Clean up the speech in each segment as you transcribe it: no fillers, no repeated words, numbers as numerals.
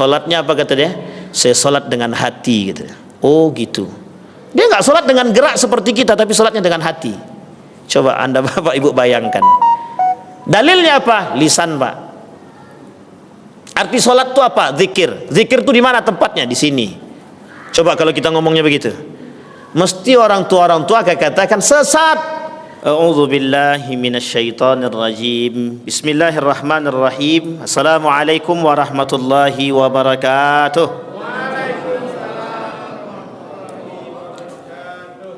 Solatnya apa kata dia? Saya solat dengan hati gitu. Oh gitu. Dia nggak solat dengan gerak seperti kita, tapi solatnya dengan hati. Coba anda bapak ibu bayangkan. Dalilnya apa? Lisan pak. Arti solat itu apa? Zikir. Zikir itu di mana tempatnya? Di sini. Coba kalau kita ngomongnya begitu, mesti orang tua akan katakan sesat. A'udzu billahi minasyaitonir rajim. Bismillahirrahmanirrahim. Assalamualaikum warahmatullahi wabarakatuh.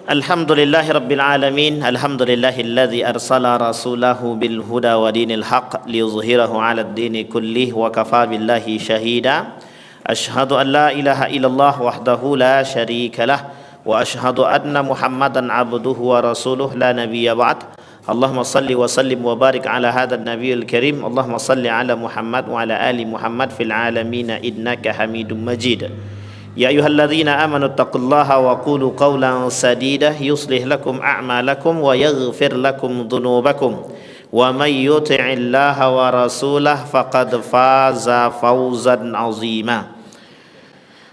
Alhamdulillahi rabbil alamin. Alhamdulillahilladzi arsala rasulahu bil huda wa dinil haq liyuzhirahu 'alad dini kullih wa kafa billahi shahida. Asyhadu an la ilaha illallah wahdahu la syarika lah wa asyhadu anna Muhammadan abduhu wa rasuluh la nabiyya ba'd. Allahumma salli wa sallim wa barik ala hadzal nabiyil karim. Allahumma salli ala Muhammad wa ala ali Muhammad fil alamin innaka Hamidum Majid. Ya ayyuhalladzina amanu taqullaha wa qulu qawlan sadida yuslih lakum a'malakum wa yaghfir lakum dhunubakum wa may yuti'illaha wa rasulahu faqad faza fawzan 'azima.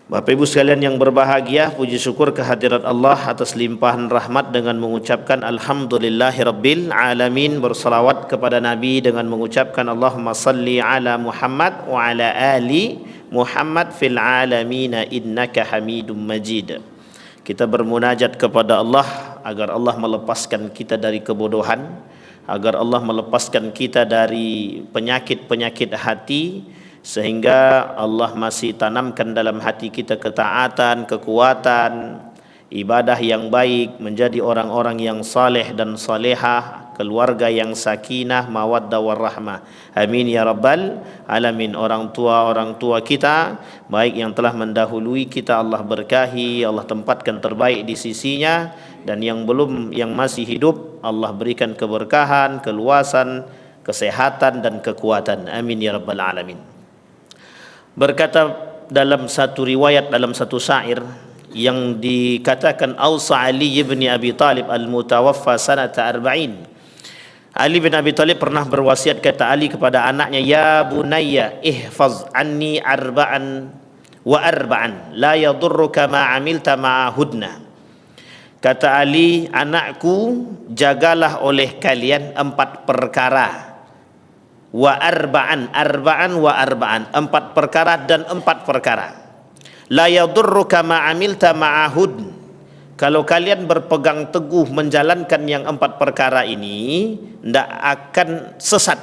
Bapak Ibu sekalian yang berbahagia, puji syukur kehadirat Allah atas limpahan rahmat dengan mengucapkan alhamdulillahirabbil alamin, bersalawat kepada Nabi dengan mengucapkan Allahumma salli ala Muhammad wa ala ali Muhammad fil alamin innaka Hamidum Majid. Kita bermunajat kepada Allah agar Allah melepaskan kita dari kebodohan, agar Allah melepaskan kita dari penyakit-penyakit hati, sehingga Allah masih tanamkan dalam hati kita ketaatan, kekuatan, ibadah yang baik, menjadi orang-orang yang saleh dan salehah, keluarga yang sakinah, mawaddah warahmah. Amin ya rabbal alamin. Orang tua kita baik yang telah mendahului kita Allah berkahi, Allah tempatkan terbaik di sisinya, dan yang masih hidup Allah berikan keberkahan, keluasan, kesehatan dan kekuatan. Amin ya rabbal alamin. Berkata dalam satu riwayat, dalam satu syair yang dikatakan Ausa Ali bin Abi Talib al-mutawaffa sanata arba'in. Ali bin Abi Talib pernah berwasiat, kata Ali kepada anaknya, ya bunayya ihfaz anni arba'an wa arba'an la yadurruka ma amilta ma'ahudna. Kata Ali, anakku, jagalah oleh kalian 4 perkara. Wa arba'an wa arba'an, 4 perkara dan 4 perkara. La yadurruka ma amilta ma'ahud. Kalau kalian berpegang teguh menjalankan yang 4 perkara ini, tidak akan sesat.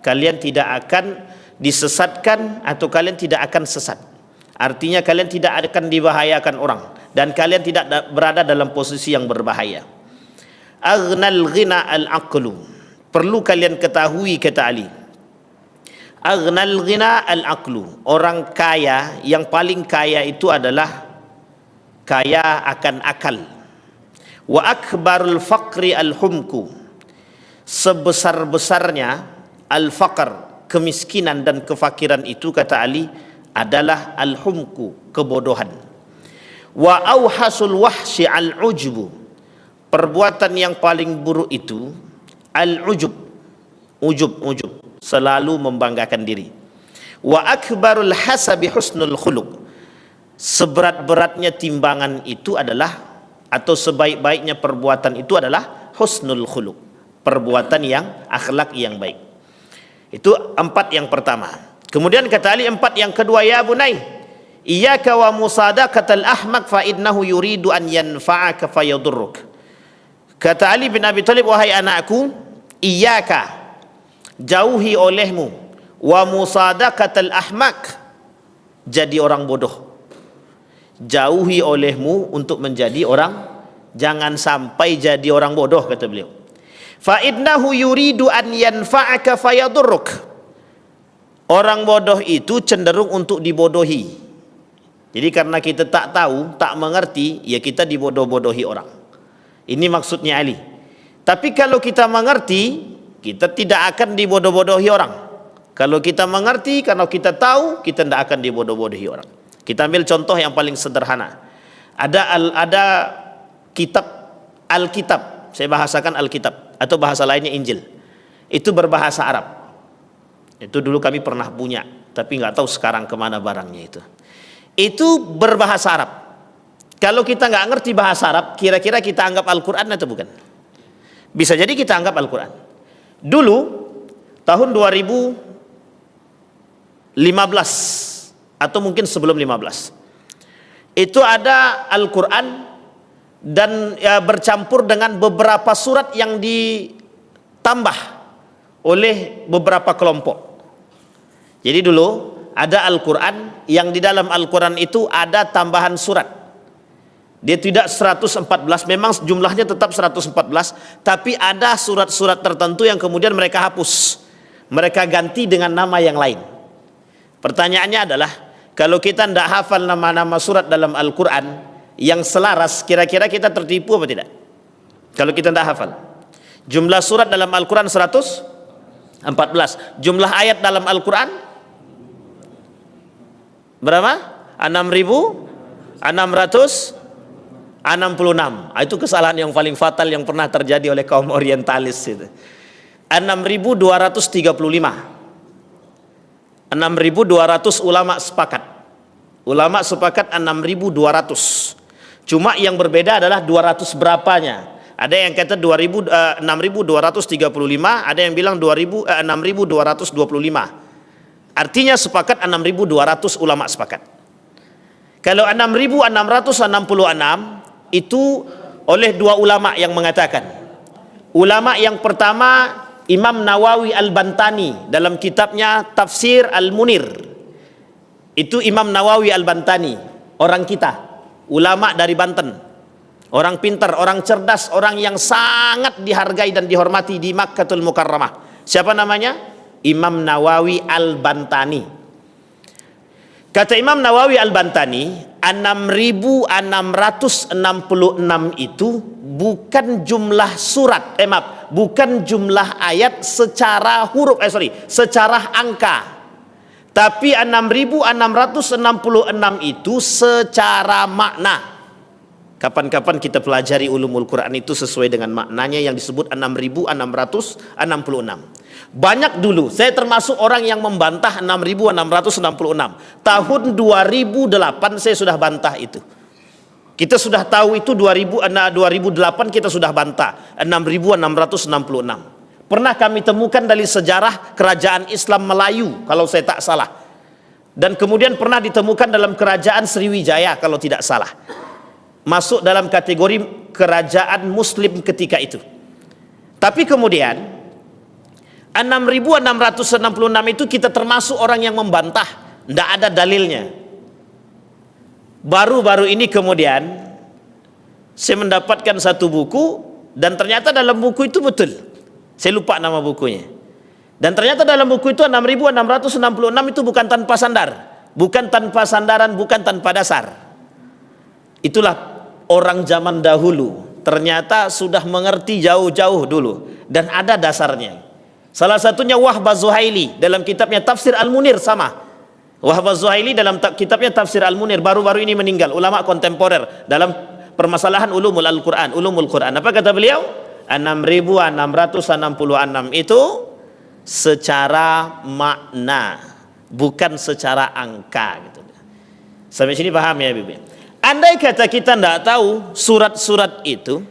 Kalian tidak akan disesatkan, atau kalian tidak akan sesat. Artinya kalian tidak akan dibahayakan orang, dan kalian tidak berada dalam posisi yang berbahaya. Aghnal ghina al-aqlu. Perlu kalian ketahui, kata Ali, aghnal ghina al-aqlu. Orang kaya, yang paling kaya itu adalah kaya akan akal. Wa akbarul faqri al-humku. Sebesar-besarnya al-faqr, kemiskinan dan kefakiran itu, kata Ali, adalah al-humku, kebodohan. Wa auhasul wahsyi al-ujbu. Perbuatan yang paling buruk itu al-ujub, ujub, selalu membanggakan diri. Wa akbarul hasabi husnul khuluq. Seberat-beratnya timbangan itu adalah, atau sebaik-baiknya perbuatan itu adalah husnul khuluq, perbuatan yang akhlak yang baik. Itu 4 yang pertama. Kemudian kata Ali 4 yang kedua, ya bunai iyyaka wa musadaqatal ahmaq fa innahu yuridu an yanfa'aka fayadurruk. Kata Ali bin Abi Talib, wahai anakku, iyyaka, jauhi olehmu, wa musadaqatal ahmaq, jadi orang bodoh. Jauhi olehmu untuk menjadi orang, jangan sampai jadi orang bodoh, kata beliau. Fa innahu yuridu an yanfa'aka fayadurruk. Orang bodoh itu cenderung untuk dibodohi. Jadi karena kita tak tahu, tak mengerti, ya kita dibodoh-bodohi orang. Ini maksudnya Ali. Tapi kalau kita mengerti, kita tidak akan dibodoh-bodohi orang. Kalau kita mengerti, kalau kita tahu, kita tidak akan dibodoh-bodohi orang. Kita ambil contoh yang paling sederhana. Ada kitab Alkitab, saya bahasakan Alkitab, atau bahasa lainnya Injil. Itu berbahasa Arab. Itu dulu kami pernah punya. tapi nggak tahu sekarang kemana barangnya itu. Itu berbahasa Arab. Kalau kita nggak ngerti bahasa Arab, kira-kira kita anggap Al-Quran atau bukan? Bisa jadi kita anggap Al-Quran. Dulu, tahun 2015, atau mungkin sebelum 15, itu ada Al-Quran dan bercampur dengan beberapa surat yang ditambah oleh beberapa kelompok. Jadi dulu ada Al-Quran yang di dalam Al-Quran itu ada tambahan surat. Dia tidak 114, memang jumlahnya tetap 114, tapi ada surat-surat tertentu yang kemudian mereka hapus. Mereka ganti dengan nama yang lain. Pertanyaannya adalah, kalau kita tidak hafal nama-nama surat dalam Al-Quran yang selaras, kira-kira kita tertipu apa tidak? Kalau kita tidak hafal. Jumlah surat dalam Al-Quran 114. Jumlah ayat dalam Al-Quran berapa? 6.666. Itu kesalahan yang paling fatal yang pernah terjadi oleh kaum orientalis itu. 6.235. 6.200 ulama sepakat. Ulama sepakat 6.200. Cuma yang berbeda adalah 200 berapanya. Ada yang kata 6.235, ada yang bilang 6.225. Artinya sepakat 6.200 ulama sepakat. Kalau 6.666 itu oleh dua ulama yang mengatakan. Ulama yang pertama Imam Nawawi Al-Bantani dalam kitabnya Tafsir Al-Munir. Itu Imam Nawawi Al-Bantani, orang kita, ulama dari Banten, orang pintar, orang cerdas, orang yang sangat dihargai dan dihormati di Makkatul Mukarramah. Siapa namanya? Imam Nawawi Al-Bantani. Kata Imam Nawawi Al-Bantani, 6.666 itu bukan jumlah surat, bukan jumlah ayat secara huruf, secara angka. Tapi 6.666 itu secara makna. Kapan-kapan kita pelajari ulumul Quran itu sesuai dengan maknanya yang disebut 6.666. Banyak dulu, saya termasuk orang yang membantah 6.666. Tahun 2008 saya sudah bantah itu. Kita sudah tahu itu 2008 kita sudah bantah 6.666. Pernah kami temukan dari sejarah kerajaan Islam Melayu kalau saya tak salah. Dan kemudian pernah ditemukan dalam kerajaan Sriwijaya kalau tidak salah. Masuk dalam kategori kerajaan Muslim ketika itu. Tapi kemudian 6.666 itu kita termasuk orang yang membantah, tidak ada dalilnya. Baru-baru ini kemudian saya mendapatkan satu buku dan ternyata dalam buku itu betul. Saya lupa nama bukunya. Dan ternyata dalam buku itu 6.666 itu bukan tanpa sandar, bukan tanpa sandaran, bukan tanpa dasar. Itulah orang zaman dahulu, ternyata sudah mengerti jauh-jauh dulu dan ada dasarnya. Salah satunya Wahbah Zuhaili dalam kitabnya Tafsir Al-Munir sama. Wahbah Zuhaili dalam kitabnya Tafsir Al-Munir baru-baru ini meninggal, ulama kontemporer dalam permasalahan ulumul Al-Quran, ulumul Quran. Apa kata beliau? 6.666 itu secara makna, bukan secara angka gitu. Sampai sini paham ya, Bibi? Andai kata kita tidak tahu surat-surat itu,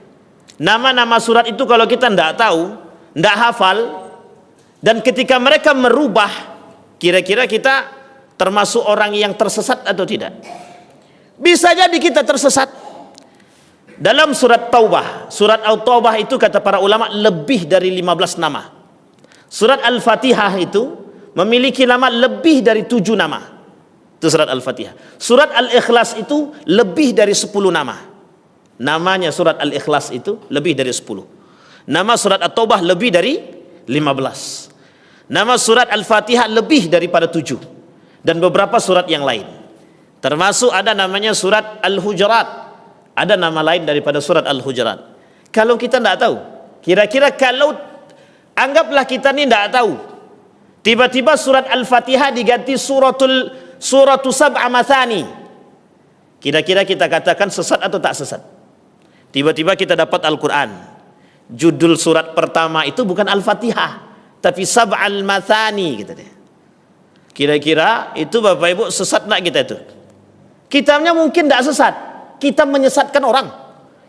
nama-nama surat itu kalau kita tidak tahu, tidak hafal, dan ketika mereka merubah, kira-kira kita termasuk orang yang tersesat atau tidak? Bisa jadi kita tersesat. Dalam surat Taubah, surat At-Taubah itu kata para ulama lebih dari 15 nama. Surat Al-Fatihah itu memiliki nama lebih dari 7 nama. Itu surat Al-Fatihah. Surat Al-Ikhlas itu lebih dari 10 nama. Namanya surat Al-Ikhlas itu lebih dari 10. Nama surat At-Taubah lebih dari 15. Nama surat Al-Fatihah lebih daripada 7. Dan beberapa surat yang lain. Termasuk ada namanya surat Al-Hujurat. Ada nama lain daripada surat Al-Hujurat. Kalau kita tidak tahu, kira-kira kalau anggaplah kita ini tidak tahu, tiba-tiba surat Al-Fatihah diganti suratu sab'a mathani, kira-kira kita katakan sesat atau tak sesat? Tiba-tiba kita dapat Al-Quran, judul surat pertama itu bukan Al-Fatihah, tapi sab'al mathani gitu deh. Kira-kira itu Bapak Ibu sesat enggak kita itu? Kitabnya mungkin tidak sesat, kita menyesatkan orang.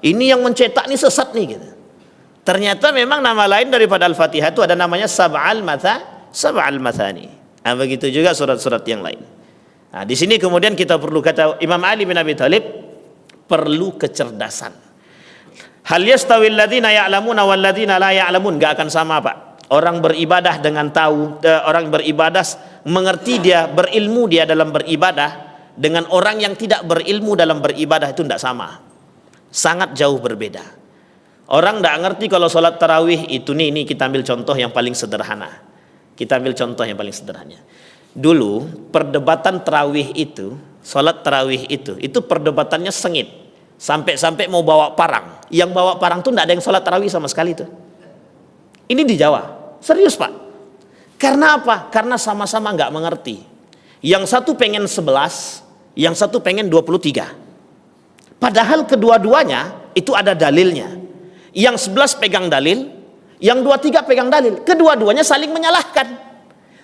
Ini yang mencetak ini sesat nih gitu. Ternyata memang nama lain daripada Al-Fatihah itu ada namanya Sab'al Mathani. Nah, begitu juga surat-surat yang lain. Nah, di sini kemudian kita perlu kata Imam Ali bin Abi Thalib, perlu kecerdasan. Hal yastawil ladzina ya'lamuna wal ladzina la ya'lamun, enggak akan sama, Pak. Orang beribadah dengan tahu, orang beribadah mengerti dia, berilmu dia dalam beribadah dengan orang yang tidak berilmu dalam beribadah itu tidak sama. Sangat jauh berbeda. Orang tidak ngerti kalau sholat tarawih itu nih kita ambil contoh yang paling sederhana. Dulu perdebatan tarawih itu, sholat tarawih itu perdebatannya sengit. Sampai mau bawa parang. Yang bawa parang tuh tidak ada yang sholat tarawih sama sekali tuh. Ini di Jawa, serius Pak. Karena apa? Karena sama-sama nggak mengerti. Yang satu pengen 11, yang satu pengen 23. Padahal kedua-duanya itu ada dalilnya. Yang 11 pegang dalil, yang 23 pegang dalil. Kedua-duanya saling menyalahkan.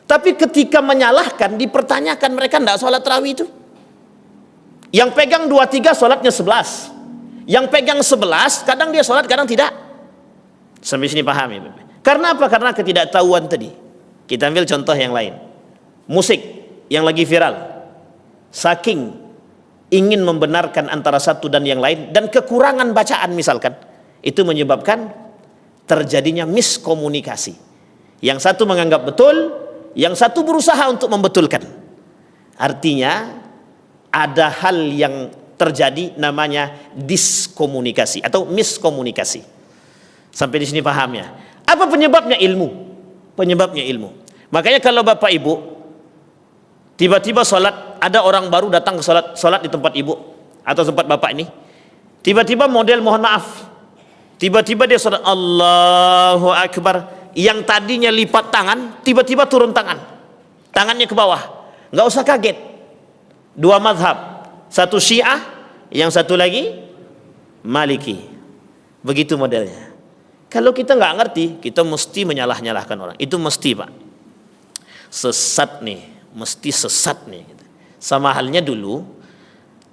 Tapi ketika menyalahkan, dipertanyakan mereka tidak sholat tarawih itu. Yang pegang 23 sholatnya 11. Yang pegang 11 kadang dia sholat, kadang tidak. Sampai sini paham ya? Karena apa? Karena ketidaktahuan tadi. Kita ambil contoh yang lain. Musik yang lagi viral. Saking ingin membenarkan antara satu dan yang lain, dan kekurangan bacaan misalkan, itu menyebabkan terjadinya miskomunikasi. Yang satu menganggap betul, yang satu berusaha untuk membetulkan. Artinya ada hal yang terjadi namanya diskomunikasi atau miskomunikasi. Sampai di sini paham ya? Apa penyebabnya? Ilmu. Penyebabnya ilmu. Makanya kalau Bapak Ibu tiba-tiba sholat, ada orang baru datang ke sholat di tempat Ibu atau tempat Bapak ini, tiba-tiba model mohon maaf, tiba-tiba dia sholat Allahu Akbar, yang tadinya lipat tangan tiba-tiba turun tangannya ke bawah. Nggak usah kaget. Dua mazhab, satu Syiah, yang satu lagi Maliki. Begitu modelnya. Kalau kita nggak ngerti, kita mesti menyalah-nyalahkan orang. Itu mesti, Pak. Sesat nih, mesti sesat nih. Sama halnya dulu,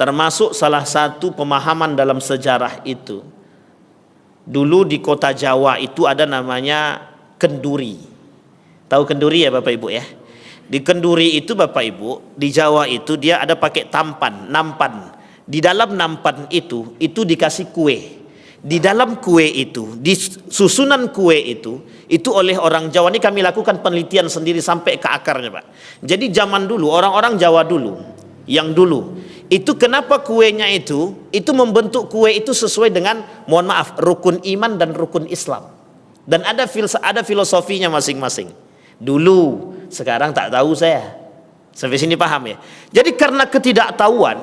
termasuk salah satu pemahaman dalam sejarah itu. Dulu di kota Jawa itu ada namanya kenduri. Tahu kenduri ya Bapak Ibu ya? Di kenduri itu Bapak Ibu, di Jawa itu dia ada pakai nampan. Di dalam nampan itu dikasih kue. Di dalam kue itu, di susunan kue itu oleh orang Jawa, ini kami lakukan penelitian sendiri sampai ke akarnya Pak. Jadi zaman dulu, orang-orang Jawa dulu, yang dulu, itu kenapa kuenya itu membentuk kue itu sesuai dengan, mohon maaf, rukun iman dan rukun Islam. Dan ada filosofinya masing-masing. Dulu, sekarang tak tahu saya. Sampai sini paham ya? Jadi karena ketidaktahuan,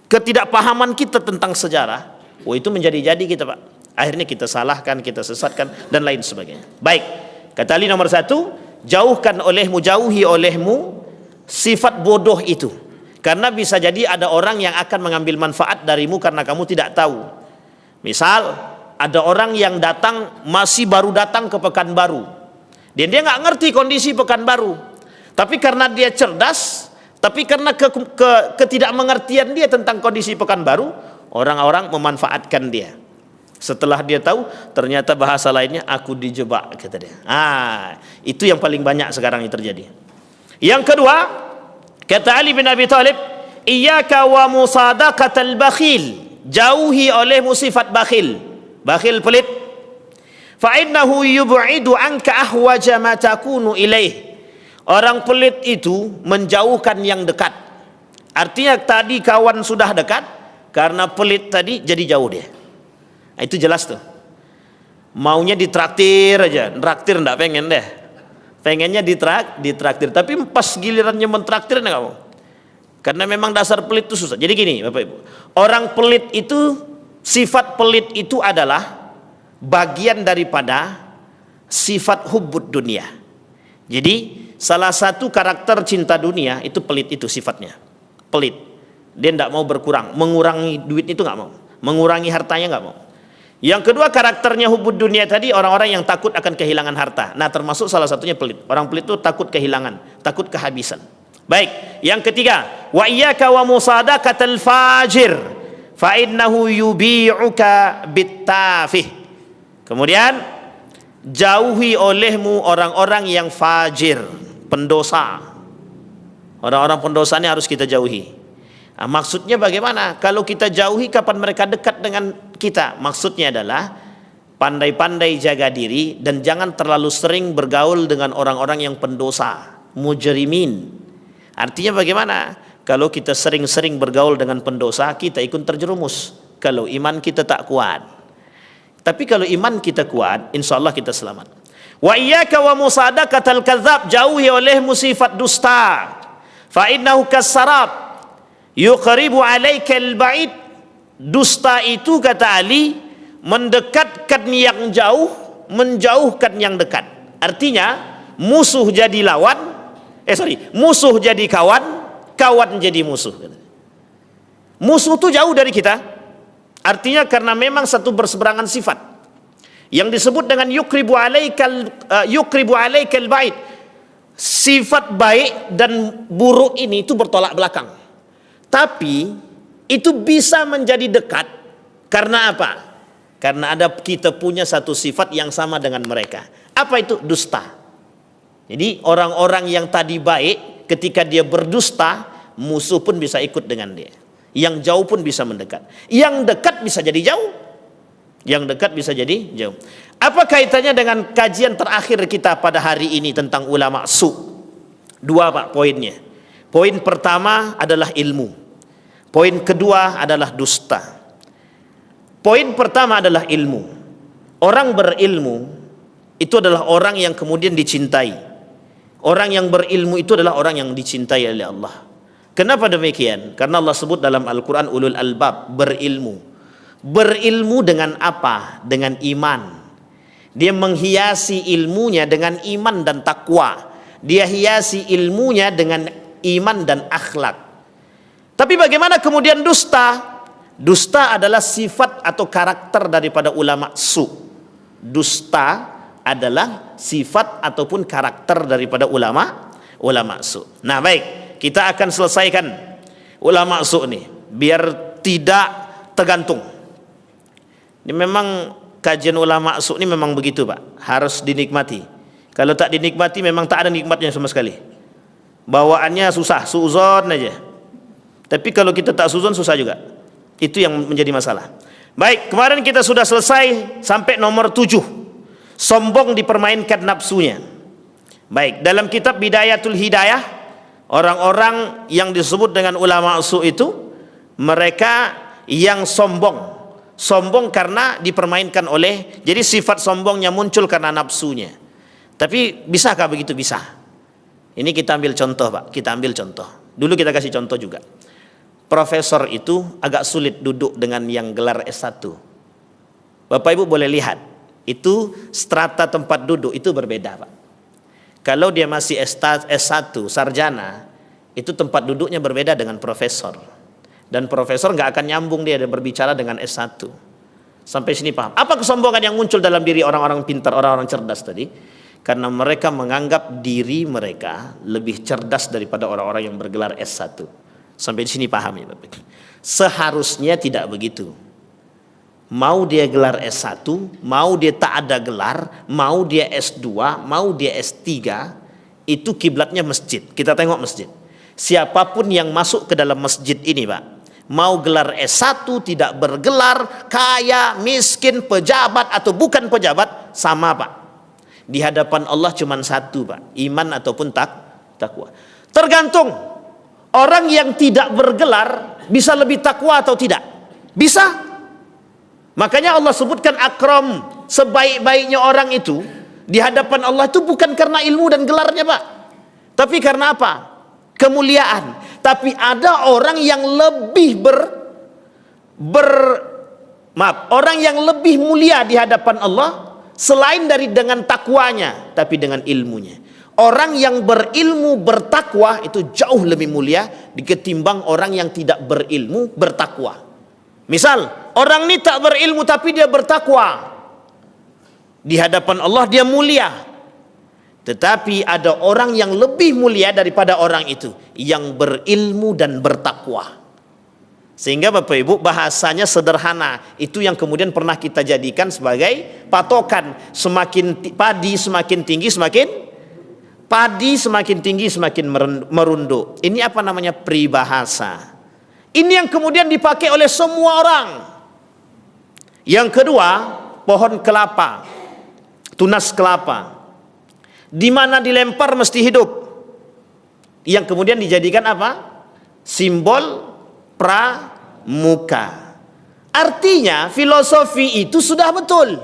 ketidakpahaman kita tentang sejarah, itu menjadi-jadi kita Pak. Akhirnya kita salahkan, kita sesatkan, dan lain sebagainya. Baik, kata Ali nomor 1, jauhi olehmu sifat bodoh itu. Karena bisa jadi ada orang yang akan mengambil manfaat darimu karena kamu tidak tahu. Misal, ada orang yang masih baru datang ke Pekanbaru. Dan dia nggak ngerti kondisi Pekanbaru. Tapi karena dia cerdas, tapi karena ketidakmengertian dia tentang kondisi Pekanbaru, orang-orang memanfaatkan dia. Setelah dia tahu, ternyata bahasa lainnya aku dijebak, kata dia. Itu yang paling banyak sekarang yang terjadi. Yang kedua, kata Ali bin Abi Thalib, iyyaka wa musadaqatal bakhil. Jauhi olehmu sifat bakhil. Bakhil pelit. Fa innahu yub'idu anka ahwaja ma takunu ilaih. Orang pelit itu menjauhkan yang dekat. Artinya tadi kawan sudah dekat, karena pelit tadi jadi jauh dia. Itu jelas tuh. Maunya ditraktir aja, traktir enggak pengen deh. Pengennya ditraktir, tapi pas gilirannya mentraktir enggak mau. Karena memang dasar pelit itu susah. Jadi gini, Bapak Ibu. Orang pelit itu, sifat pelit itu adalah bagian daripada sifat hubbud dunia. Jadi salah satu karakter cinta dunia itu pelit, itu sifatnya. Pelit. Dia tidak mau berkurang, mengurangi duit itu nggak mau, mengurangi hartanya nggak mau. Yang kedua, karakternya hubbud dunia tadi, orang-orang yang takut akan kehilangan harta. Nah, termasuk salah satunya pelit. Orang pelit itu takut kehilangan, takut kehabisan. Baik, yang ketiga, wa iyyaka wa musadaqatal fajir fa innahu yubi'uka bittafih. Kemudian, jauhi olehmu orang-orang yang fajir, pendosa. Orang-orang pendosa ini harus kita jauhi. Nah, maksudnya bagaimana? Kalau kita jauhi, kapan mereka dekat dengan kita? Maksudnya adalah pandai-pandai jaga diri dan jangan terlalu sering bergaul dengan orang-orang yang pendosa, mujrimin. Artinya bagaimana? Kalau kita sering-sering bergaul dengan pendosa, kita ikut terjerumus. Kalau iman kita tak kuat. Tapi kalau iman kita kuat, insya Allah kita selamat. Wa iyyaka wa musadaqatal kadzab, jauhi olehmu sifat dusta. Fa innahu kasarab yuqribu alaikal ba'id. Dusta itu, kata Ali, mendekatkan yang jauh, menjauhkan yang dekat. Artinya musuh jadi lawan, musuh jadi kawan, kawan jadi musuh. Musuh itu jauh dari kita. Artinya karena memang satu berseberangan sifat. Yang disebut dengan yuqribu alaikal ba'id. Sifat baik dan buruk ini itu bertolak belakang. Tapi itu bisa menjadi dekat karena apa? Karena kita punya satu sifat yang sama dengan mereka. Apa itu? Dusta. Jadi orang-orang yang tadi baik, ketika dia berdusta, musuh pun bisa ikut dengan dia. Yang jauh pun bisa mendekat. Yang dekat bisa jadi jauh. Yang dekat bisa jadi jauh. Apa kaitannya dengan kajian terakhir kita pada hari ini tentang ulama su? Dua, Pak, poinnya. Poin pertama adalah ilmu. Poin kedua adalah dusta. Poin pertama adalah ilmu. Orang berilmu itu adalah orang yang kemudian dicintai. Orang yang berilmu itu adalah orang yang dicintai oleh Allah. Kenapa demikian? Karena Allah sebut dalam Al-Quran ulul albab, berilmu. Berilmu dengan apa? Dengan iman. Dia menghiasi ilmunya dengan iman dan takwa. Dia hiasi ilmunya dengan iman dan akhlak. Tapi bagaimana kemudian dusta? Dusta adalah sifat atau karakter daripada ulama su. Dusta adalah sifat ataupun karakter daripada ulama su. Nah, baik, kita akan selesaikan ulama su ini biar tidak tergantung. Ini memang kajian ulama su ini memang begitu, Pak. Harus dinikmati. Kalau tak dinikmati memang tak ada nikmatnya sama sekali. Bawaannya susah, suuzon aja. Tapi kalau kita tak suzon susah juga. Itu yang menjadi masalah. Baik, kemarin kita sudah selesai sampai nomor 7. Sombong dipermainkan nafsunya. Baik, dalam kitab Bidayatul Hidayah, orang-orang yang disebut dengan ulama su itu, mereka yang sombong. Sombong karena dipermainkan oleh, jadi sifat sombongnya muncul karena nafsunya. Tapi bisakah begitu? Bisa. Ini kita ambil contoh, Pak. Kita ambil contoh. Dulu kita kasih contoh juga. Profesor itu agak sulit duduk dengan yang gelar S1. Bapak Ibu boleh lihat, itu strata tempat duduk itu berbeda, Pak. Kalau dia masih S1, sarjana, itu tempat duduknya berbeda dengan profesor. Dan profesor nggak akan nyambung dia berbicara dengan S1. Sampai sini paham? Apa kesombongan yang muncul dalam diri orang-orang pintar, orang-orang cerdas tadi? Karena mereka menganggap diri mereka lebih cerdas daripada orang-orang yang bergelar S1. Sampai di sini paham ya, Bapak? Seharusnya tidak begitu. Mau dia gelar S1, mau dia tak ada gelar, mau dia S2, mau dia S3, itu kiblatnya masjid. Kita tengok masjid. Siapapun yang masuk ke dalam masjid ini, Pak, mau gelar S1, tidak bergelar, kaya, miskin, pejabat atau bukan pejabat, sama, Pak. Di hadapan Allah cuma satu, Pak, iman ataupun takwa. Tergantung. Orang yang tidak bergelar bisa lebih takwa atau tidak? Bisa. Makanya Allah sebutkan akram, sebaik-baiknya orang itu di hadapan Allah itu bukan karena ilmu dan gelarnya, Pak. Tapi karena apa? Kemuliaan. Tapi ada orang yang lebih orang yang lebih mulia di hadapan Allah selain dari dengan takwanya, tapi dengan ilmunya. Orang yang berilmu bertakwa itu jauh lebih mulia ketimbang orang yang tidak berilmu bertakwa. Misal Orang ini tak berilmu tapi dia bertakwa. Di hadapan Allah dia mulia. Tetapi ada orang yang lebih mulia daripada orang itu, yang berilmu dan bertakwa. Sehingga Bapak Ibu, bahasanya sederhana. Itu yang kemudian pernah kita jadikan sebagai patokan. Padi semakin tinggi semakin merunduk. Ini apa namanya? Peribahasa. Ini yang kemudian dipakai oleh semua orang. Yang kedua, pohon kelapa, tunas kelapa, di mana dilempar mesti hidup. Yang kemudian dijadikan apa? Simbol pramuka. Artinya filosofi itu sudah betul.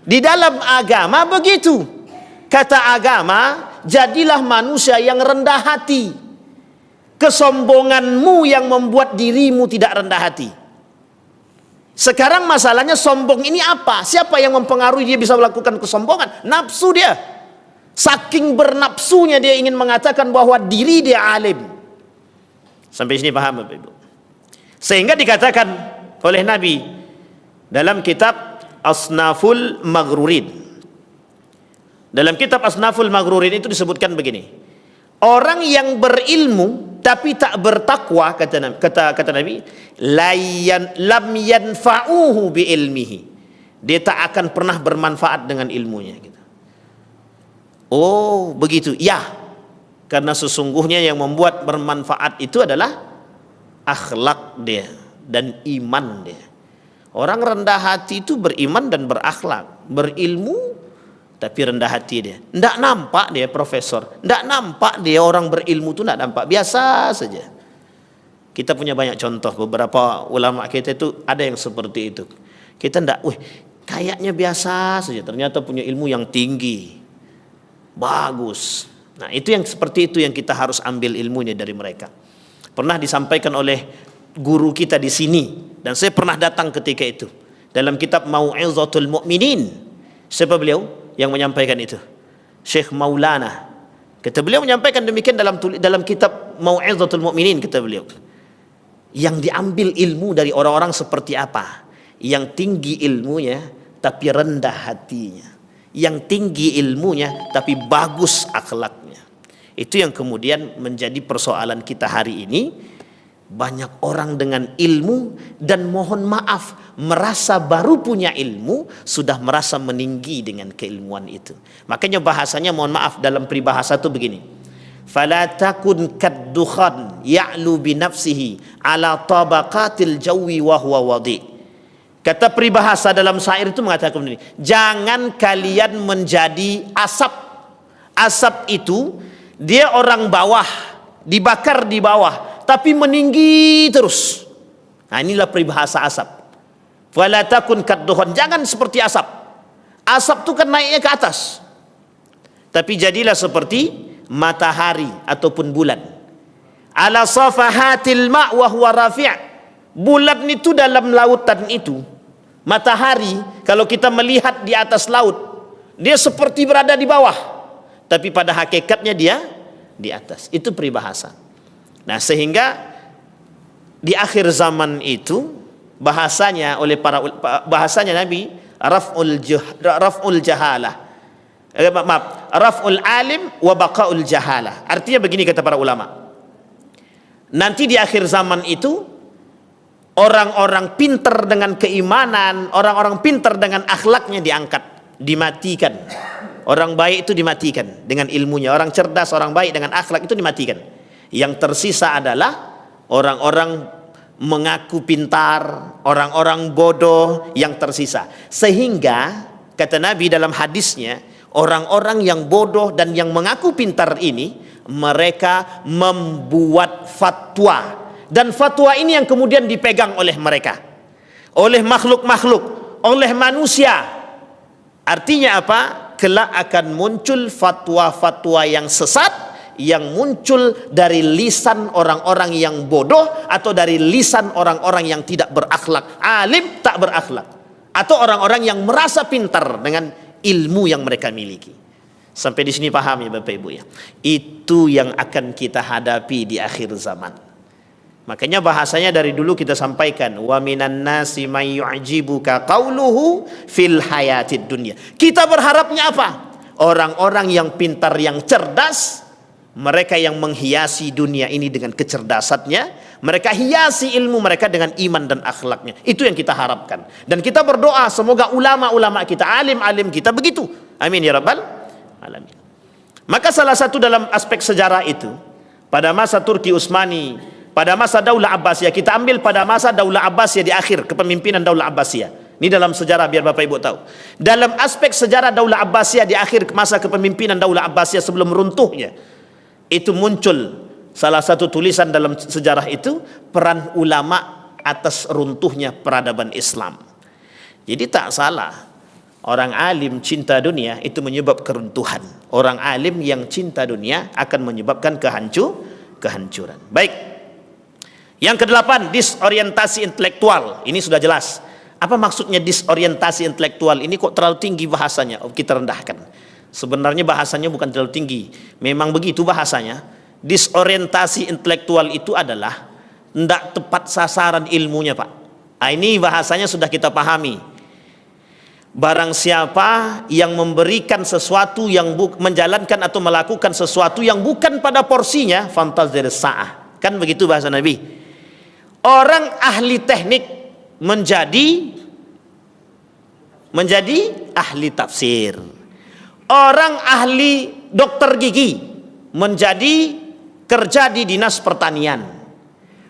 Di dalam agama begitu. Kata agama, jadilah manusia yang rendah hati. Kesombonganmu yang membuat dirimu tidak rendah hati. Sekarang masalahnya sombong ini apa? Siapa yang mempengaruhi dia bisa melakukan kesombongan? Nafsu dia. Saking bernapsunya dia ingin mengatakan bahwa diri dia alim. Sampai sini paham Bapak Ibu? Sehingga dikatakan oleh Nabi dalam kitab Asnaful Maghrurin. Dalam kitab Asnaful Maghrurin itu disebutkan begini. Orang yang berilmu tapi tak bertakwa, kata Nabi, lam yanfa'uhu bi ilmihi. Dia tak akan pernah bermanfaat dengan ilmunya gitu. Oh, begitu. Ya. Karena sesungguhnya yang membuat bermanfaat itu adalah akhlak dia dan iman dia. Orang rendah hati itu beriman dan berakhlak, berilmu tapi rendah hati dia. Tidak nampak dia profesor, tidak nampak dia orang berilmu itu, tidak nampak, biasa saja. Kita punya banyak contoh, beberapa ulama kita itu ada yang seperti itu. Kita tidak, kayaknya biasa saja, ternyata punya ilmu yang tinggi, bagus. Nah itu yang seperti itu yang kita harus ambil ilmunya dari mereka. Pernah disampaikan oleh guru kita di sini, dan saya pernah datang ketika itu dalam kitab Mau'izatul Mu'minin. Siapa beliau yang menyampaikan itu? Syekh Maulana. Kata beliau menyampaikan demikian dalam kitab Mau'izatul Mu'minin, kata beliau. Yang diambil ilmu dari orang-orang seperti apa? Yang tinggi ilmunya tapi rendah hatinya. Yang tinggi ilmunya tapi bagus akhlaknya. Itu yang kemudian menjadi persoalan kita hari ini. Banyak orang dengan ilmu dan mohon maaf merasa baru punya ilmu, sudah merasa meninggi dengan keilmuan itu. Makanya bahasanya mohon maaf dalam peribahasa itu begini. Fala takun kaddukhan ya'lu bi nafsihi ala tabaqatil jawi wa huwa wadi. Kata peribahasa dalam syair itu mengatakan begini, jangan kalian menjadi asap. Asap itu dia orang bawah, dibakar di bawah, tapi meninggi terus. Nah inilah peribahasa asap. Fala takun kaddukhan, jangan seperti asap. Asap itu kan naiknya ke atas. Tapi jadilah seperti matahari ataupun bulan. Ala safahatil ma' wa huwa rafi'. Bulan itu dalam lautan itu. Matahari kalau kita melihat di atas laut, dia seperti berada di bawah. Tapi pada hakikatnya dia di atas. Itu peribahasa. Nah sehingga di akhir zaman itu bahasanya bahasanya Nabi raf'ul jahalah. Raf'ul alim wa baqaul jahalah. Artinya begini kata para ulama. Nanti di akhir zaman itu orang-orang pintar dengan keimanan, orang-orang pintar dengan akhlaknya diangkat, dimatikan. Orang baik itu dimatikan dengan ilmunya. Orang cerdas, orang baik dengan akhlak itu dimatikan. Yang tersisa adalah orang-orang mengaku pintar, orang-orang bodoh yang tersisa. Sehingga kata Nabi dalam hadisnya, orang-orang yang bodoh dan yang mengaku pintar ini, mereka membuat fatwa. Dan fatwa ini yang kemudian dipegang oleh mereka, oleh makhluk-makhluk, oleh manusia. Artinya apa? Kelak akan muncul fatwa-fatwa yang sesat, yang muncul dari lisan orang-orang yang bodoh, atau dari lisan orang-orang yang tidak berakhlak, alim tak berakhlak, atau orang-orang yang merasa pintar dengan ilmu yang mereka miliki. Sampai di sini paham ya Bapak Ibu ya? Itu yang akan kita hadapi di akhir zaman. Makanya bahasanya dari dulu kita sampaikan, wa minan nasi may yu'jibuka qauluhu fil hayatid dunya. Kita berharapnya apa? Orang-orang yang pintar, yang cerdas, mereka yang menghiasi dunia ini dengan kecerdasannya, mereka hiasi ilmu mereka dengan iman dan akhlaknya. Itu yang kita harapkan. Dan kita berdoa semoga ulama-ulama kita, alim-alim kita begitu. Amin ya rabbal alamin. Maka salah satu dalam aspek sejarah itu, pada masa Turki Utsmani, pada masa Daulah Abbasiyah, kita ambil pada masa Daulah Abbasiyah di akhir kepemimpinan Daulah Abbasiyah. Ini dalam sejarah biar Bapak Ibu tahu. Dalam aspek sejarah Daulah Abbasiyah di akhir masa kepemimpinan Daulah Abbasiyah sebelum runtuhnya, itu muncul salah satu tulisan dalam sejarah itu, peran ulama atas runtuhnya peradaban Islam. Jadi tak salah, orang alim cinta dunia itu menyebab keruntuhan. Orang alim yang cinta dunia akan menyebabkan kehancuran. Baik. Yang kedelapan, disorientasi intelektual. Ini sudah jelas. Apa maksudnya disorientasi intelektual? Ini kok terlalu tinggi bahasanya? Kita rendahkan. Sebenarnya bahasanya bukan terlalu tinggi. Memang begitu bahasanya. Disorientasi intelektual itu adalah tidak tepat sasaran ilmunya, Pak. Nah, ini bahasanya sudah kita pahami. Barang siapa yang memberikan sesuatu, yang menjalankan atau melakukan sesuatu yang bukan pada porsinya, fantazir sa'ah. Kan begitu bahasa Nabi. Orang ahli teknik menjadi ahli tafsir. Orang ahli dokter gigi menjadi kerja di dinas pertanian.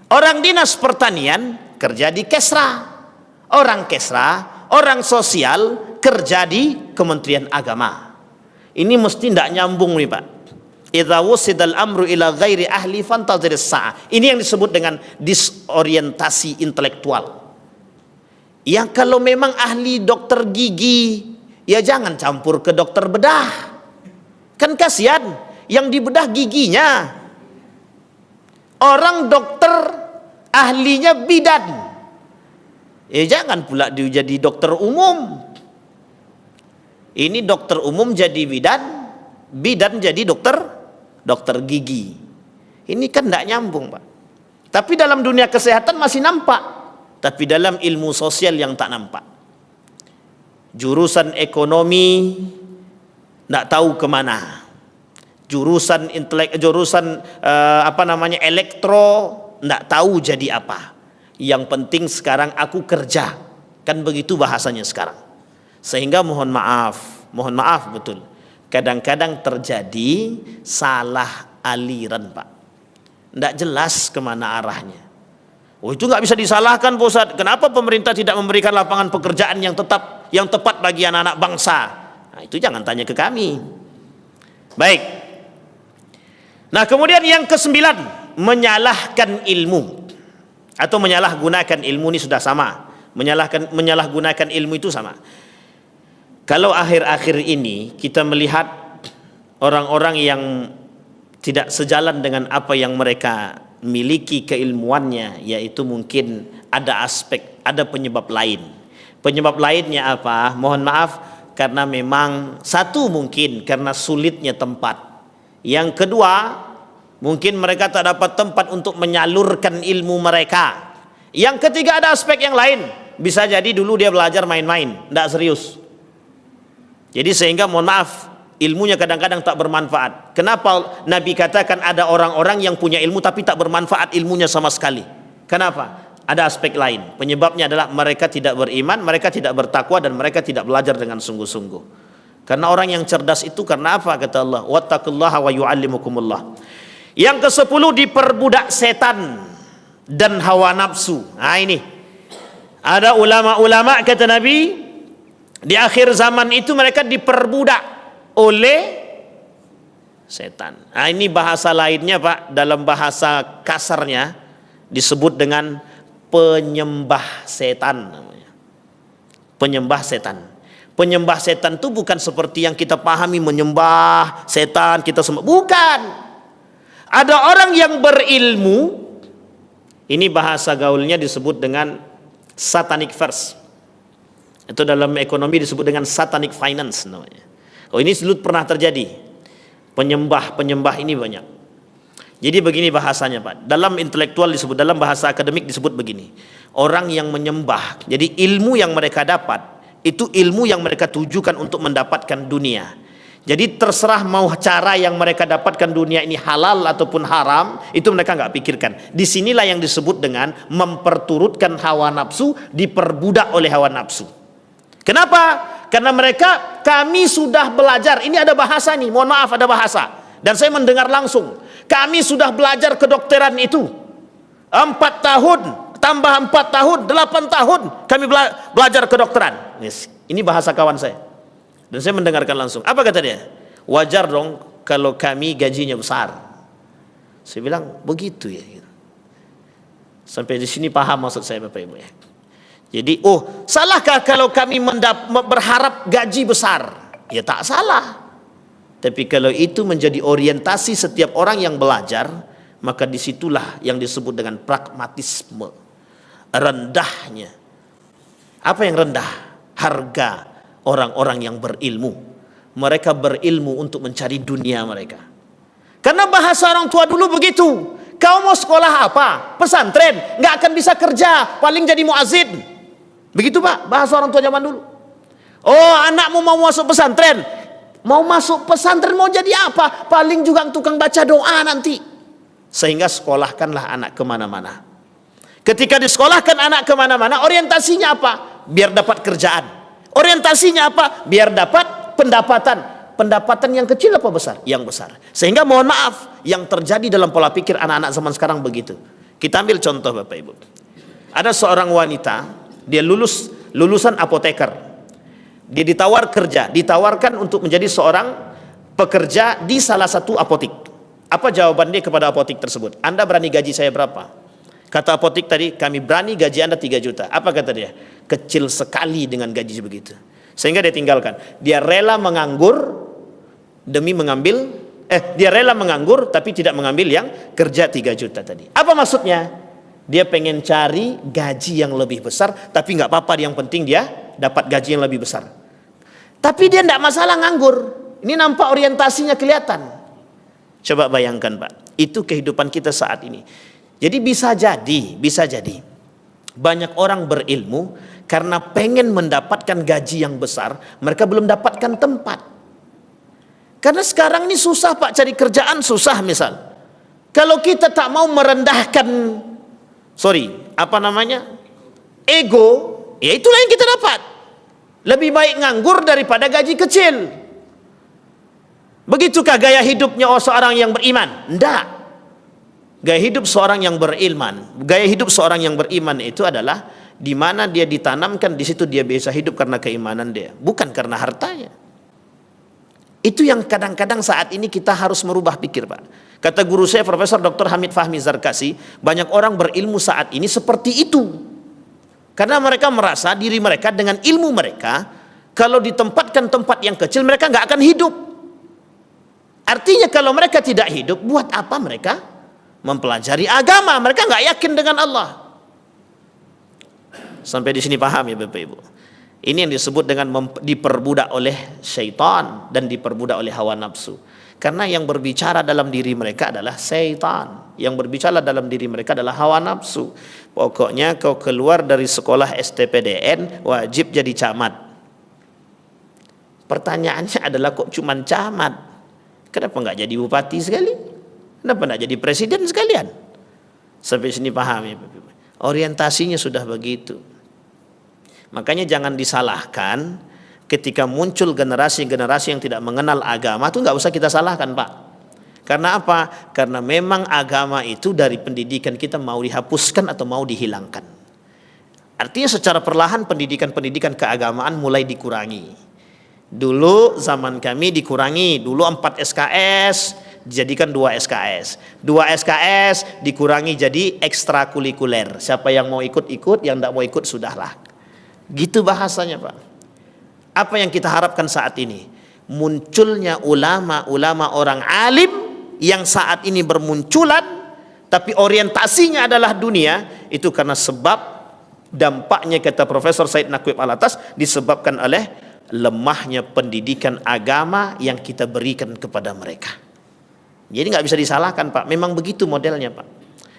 Orang dinas pertanian kerja di Kesra. Orang Kesra, orang sosial kerja di Kementerian Agama. Ini mesti tidak nyambung nih Pak. Idza wusidal amru ila ghairi ahli fantazir as-sa'ah. Ini yang disebut dengan disorientasi intelektual. Yang kalau memang ahli dokter gigi, ya jangan campur ke dokter bedah. Kan kasihan yang dibedah giginya. Orang dokter ahlinya bidan. Ya jangan pula dia jadi dokter umum. Ini dokter umum jadi bidan, bidan jadi dokter gigi. Ini kan tidak nyambung, Pak. Tapi dalam dunia kesehatan masih nampak, tapi dalam ilmu sosial yang tak nampak. Jurusan ekonomi tidak tahu kemana. Jurusan elektro tidak tahu jadi apa. Yang penting sekarang aku kerja. Kan begitu bahasanya sekarang. Sehingga mohon maaf betul. Kadang-kadang terjadi salah aliran, Pak. Tidak jelas kemana arahnya. Oh, itu nggak bisa disalahkan, Pak Ustadz. Kenapa pemerintah tidak memberikan lapangan pekerjaan yang tepat bagi anak-anak bangsa? Nah, itu jangan tanya ke kami. Baik. Nah, kemudian yang ke-9, menyalahkan ilmu atau menyalahgunakan ilmu. Ini sudah sama. Menyalahgunakan ilmu itu sama. Kalau akhir-akhir ini kita melihat orang-orang yang tidak sejalan dengan apa yang mereka miliki keilmuannya, yaitu mungkin ada penyebab lain. Penyebab lainnya apa? Mohon maaf, karena memang satu mungkin karena sulitnya tempat. Yang kedua, mungkin mereka tak dapat tempat untuk menyalurkan ilmu mereka. Yang ketiga ada aspek yang lain. Bisa jadi dulu dia belajar main-main, tidak serius. Jadi sehingga mohon maaf, ilmunya kadang-kadang tak bermanfaat. Kenapa Nabi katakan ada orang-orang yang punya ilmu tapi tak bermanfaat ilmunya sama sekali? Kenapa? Ada aspek lain. Penyebabnya adalah mereka tidak beriman, mereka tidak bertakwa, dan mereka tidak belajar dengan sungguh-sungguh. Karena orang yang cerdas itu karena apa? Kata Allah, wattaqullaha wa yu'allimukumullah. Yang ke-10, diperbudak setan dan hawa nafsu. Nah ini, ada ulama-ulama kata Nabi, di akhir zaman itu mereka diperbudak oleh setan. Nah, ini bahasa lainnya, Pak, dalam bahasa kasarnya disebut dengan penyembah setan namanya. Penyembah setan. Penyembah setan itu bukan seperti yang kita pahami menyembah setan kita sembah. Bukan. Ada orang yang berilmu, ini bahasa gaulnya disebut dengan satanic verse. Itu dalam ekonomi disebut dengan satanic finance namanya. Oh, ini dulu pernah terjadi. Penyembah ini banyak. Jadi begini bahasanya Pak, dalam intelektual disebut, dalam bahasa akademik disebut begini, orang yang menyembah, jadi ilmu yang mereka dapat itu ilmu yang mereka tujukan untuk mendapatkan dunia. Jadi terserah mau cara yang mereka dapatkan dunia ini halal ataupun haram, itu mereka nggak pikirkan. Disinilah yang disebut dengan memperturutkan hawa nafsu, diperbudak oleh hawa nafsu. Kenapa? Karena kami sudah belajar, ini ada bahasa nih, mohon maaf ada bahasa, dan saya mendengar langsung. Kami sudah belajar kedokteran itu 4 tahun, tambah 4 tahun, 8 tahun kami belajar kedokteran. Yes. Ini bahasa kawan saya. Dan saya mendengarkan langsung. Apa kata dia? Wajar dong kalau kami gajinya besar. Saya bilang, begitu ya. Sampai di sini paham maksud saya Bapak Ibu ya. Jadi, salahkah kalau kami berharap gaji besar? Ya tak salah. Tapi kalau itu menjadi orientasi setiap orang yang belajar, maka disitulah yang disebut dengan pragmatisme. Rendahnya. Apa yang rendah? Harga orang-orang yang berilmu. Mereka berilmu untuk mencari dunia mereka. Karena bahasa orang tua dulu begitu. Kau mau sekolah apa? Pesantren. Nggak akan bisa kerja. Paling jadi muazin. Begitu Pak, bahasa orang tua zaman dulu. Oh, anakmu mau masuk pesantren. Mau masuk pesantren mau jadi apa? Paling juga tukang baca doa nanti. Sehingga sekolahkanlah anak kemana-mana. Ketika disekolahkan anak kemana-mana, orientasinya apa? Biar dapat kerjaan. Orientasinya apa? Biar dapat pendapatan. Pendapatan yang kecil apa besar? Yang besar. Sehingga mohon maaf, yang terjadi dalam pola pikir anak-anak zaman sekarang begitu. Kita ambil contoh Bapak Ibu. Ada seorang wanita, dia lulusan apoteker. Dia ditawarkan untuk menjadi seorang pekerja di salah satu apotik. Apa jawaban dia kepada apotik tersebut? Anda berani gaji saya berapa? Kata apotik tadi, kami berani gaji Anda 3 juta. Apa kata dia? Kecil sekali dengan gaji begitu. Sehingga dia tinggalkan. Dia rela menganggur demi mengambil, dia rela menganggur tapi tidak mengambil yang kerja 3 juta tadi. Apa maksudnya? Dia pengen cari gaji yang lebih besar, tapi nggak apa-apa, yang penting dia dapat gaji yang lebih besar. Tapi dia tidak masalah nganggur. Ini nampak orientasinya kelihatan. Coba bayangkan Pak, itu kehidupan kita saat ini. Jadi bisa jadi banyak orang berilmu karena pengen mendapatkan gaji yang besar, mereka belum dapatkan tempat. Karena sekarang ini susah Pak, cari kerjaan susah misal. Kalau kita tak mau merendahkan, ego, ya itulah yang kita dapat. Lebih baik nganggur daripada gaji kecil. Begitukah gaya hidupnya seorang yang beriman? Tidak. Gaya hidup seorang yang beriman itu adalah di mana dia ditanamkan, di situ dia bisa hidup karena keimanan dia, bukan karena hartanya. Itu yang kadang-kadang saat ini kita harus merubah pikir Pak. Kata guru saya Profesor Dr. Hamid Fahmi Zarkasi, banyak orang berilmu saat ini seperti itu. Karena mereka merasa diri mereka dengan ilmu mereka, kalau ditempatkan tempat yang kecil mereka nggak akan hidup. Artinya kalau mereka tidak hidup, buat apa mereka mempelajari agama? Mereka nggak yakin dengan Allah. Sampai di sini paham ya Bapak Ibu? Ini yang disebut dengan diperbudak oleh syaitan dan diperbudak oleh hawa nafsu. Karena yang berbicara dalam diri mereka adalah syaitan, yang berbicara dalam diri mereka adalah hawa nafsu. Pokoknya kau keluar dari sekolah STPDN wajib jadi camat. Pertanyaannya adalah kok cuman camat? Kenapa nggak jadi bupati sekali? Kenapa nggak jadi presiden sekalian? Sampai sini paham ya? Orientasinya sudah begitu. Makanya jangan disalahkan ketika muncul generasi-generasi yang tidak mengenal agama, itu nggak usah kita salahkan Pak. Karena apa? Karena memang agama itu dari pendidikan kita mau dihapuskan atau mau dihilangkan. Artinya secara perlahan pendidikan keagamaan mulai dikurangi. Dulu zaman kami dikurangi, dulu 4 SKS dijadikan 2 SKS. 2 SKS dikurangi jadi ekstrakurikuler. Siapa yang mau ikut-ikut, yang tidak mau ikut sudahlah. Gitu bahasanya Pak. Apa yang kita harapkan saat ini? Munculnya ulama-ulama orang alim yang saat ini bermunculan, tapi orientasinya adalah dunia. Itu karena sebab dampaknya, kata Profesor Said Naqib Alatas, disebabkan oleh lemahnya pendidikan agama yang kita berikan kepada mereka. Jadi nggak bisa disalahkan Pak, memang begitu modelnya Pak.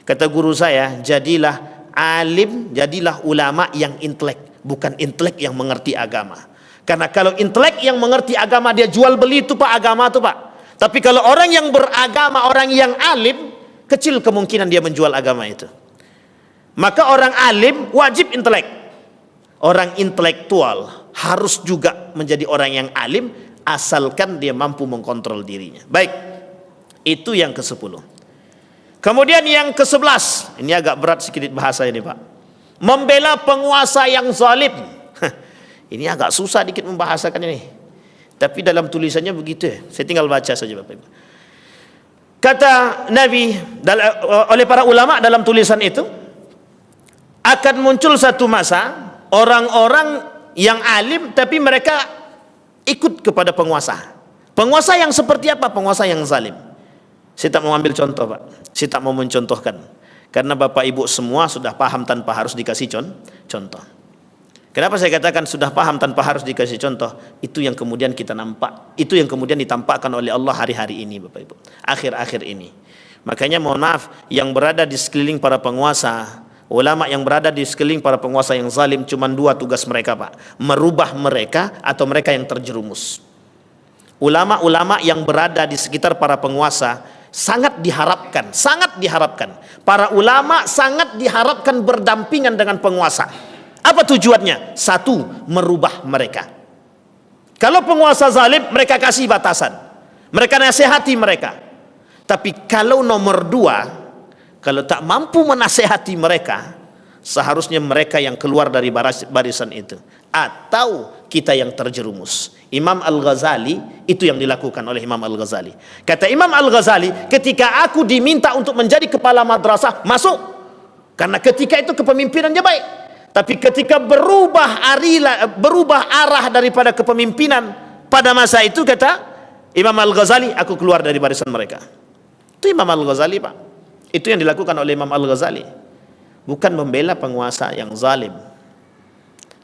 Kata guru saya, jadilah alim, jadilah ulama yang intelek, bukan intelek yang mengerti agama. Karena kalau intelek yang mengerti agama, dia jual beli itu Pak, agama itu Pak. Tapi kalau orang yang beragama, orang yang alim, kecil kemungkinan dia menjual agama itu. Maka orang alim wajib intelek. Orang intelektual harus juga menjadi orang yang alim, asalkan dia mampu mengkontrol dirinya. Baik, itu yang ke-10. Kemudian yang ke-11, ini agak berat sedikit bahasa ini Pak. Membela penguasa yang zalim. Ini agak susah dikit membahasakan ini. Tapi dalam tulisannya begitu ya. Saya tinggal baca saja Bapak Ibu. Kata Nabi oleh para ulama dalam tulisan itu, akan muncul satu masa orang-orang yang alim tapi mereka ikut kepada penguasa. Penguasa yang seperti apa? Penguasa yang zalim. Saya tak mau ambil contoh Pak. Saya tak mau mencontohkan. Karena Bapak Ibu semua sudah paham tanpa harus dikasih contoh. Kenapa saya katakan sudah paham tanpa harus dikasih contoh? Itu yang kemudian kita nampak. Itu yang kemudian ditampakkan oleh Allah hari-hari ini Bapak Ibu. Akhir-akhir ini. Makanya mohon maaf, yang berada di sekeliling para penguasa, ulama yang berada di sekeliling para penguasa yang zalim, cuma dua tugas mereka Pak. Merubah mereka atau mereka yang terjerumus. Ulama-ulama yang berada di sekitar para penguasa sangat diharapkan. Para ulama sangat diharapkan berdampingan dengan penguasa. Apa tujuannya? Satu, merubah mereka. Kalau penguasa zalim, mereka kasih batasan, mereka nasihati mereka. Tapi kalau nomor dua, kalau tak mampu menasihati mereka, seharusnya mereka yang keluar dari barisan itu, atau kita yang terjerumus. Imam Al-Ghazali, itu yang dilakukan oleh Imam Al-Ghazali. Kata Imam Al-Ghazali, ketika aku diminta untuk menjadi kepala madrasah, masuk. Karena ketika itu kepemimpinannya baik. Tapi ketika berubah arah daripada kepemimpinan pada masa itu, kata Imam Al-Ghazali, aku keluar dari barisan mereka. Itu Imam Al-Ghazali Pak. Itu yang dilakukan oleh Imam Al-Ghazali. Bukan membela penguasa yang zalim.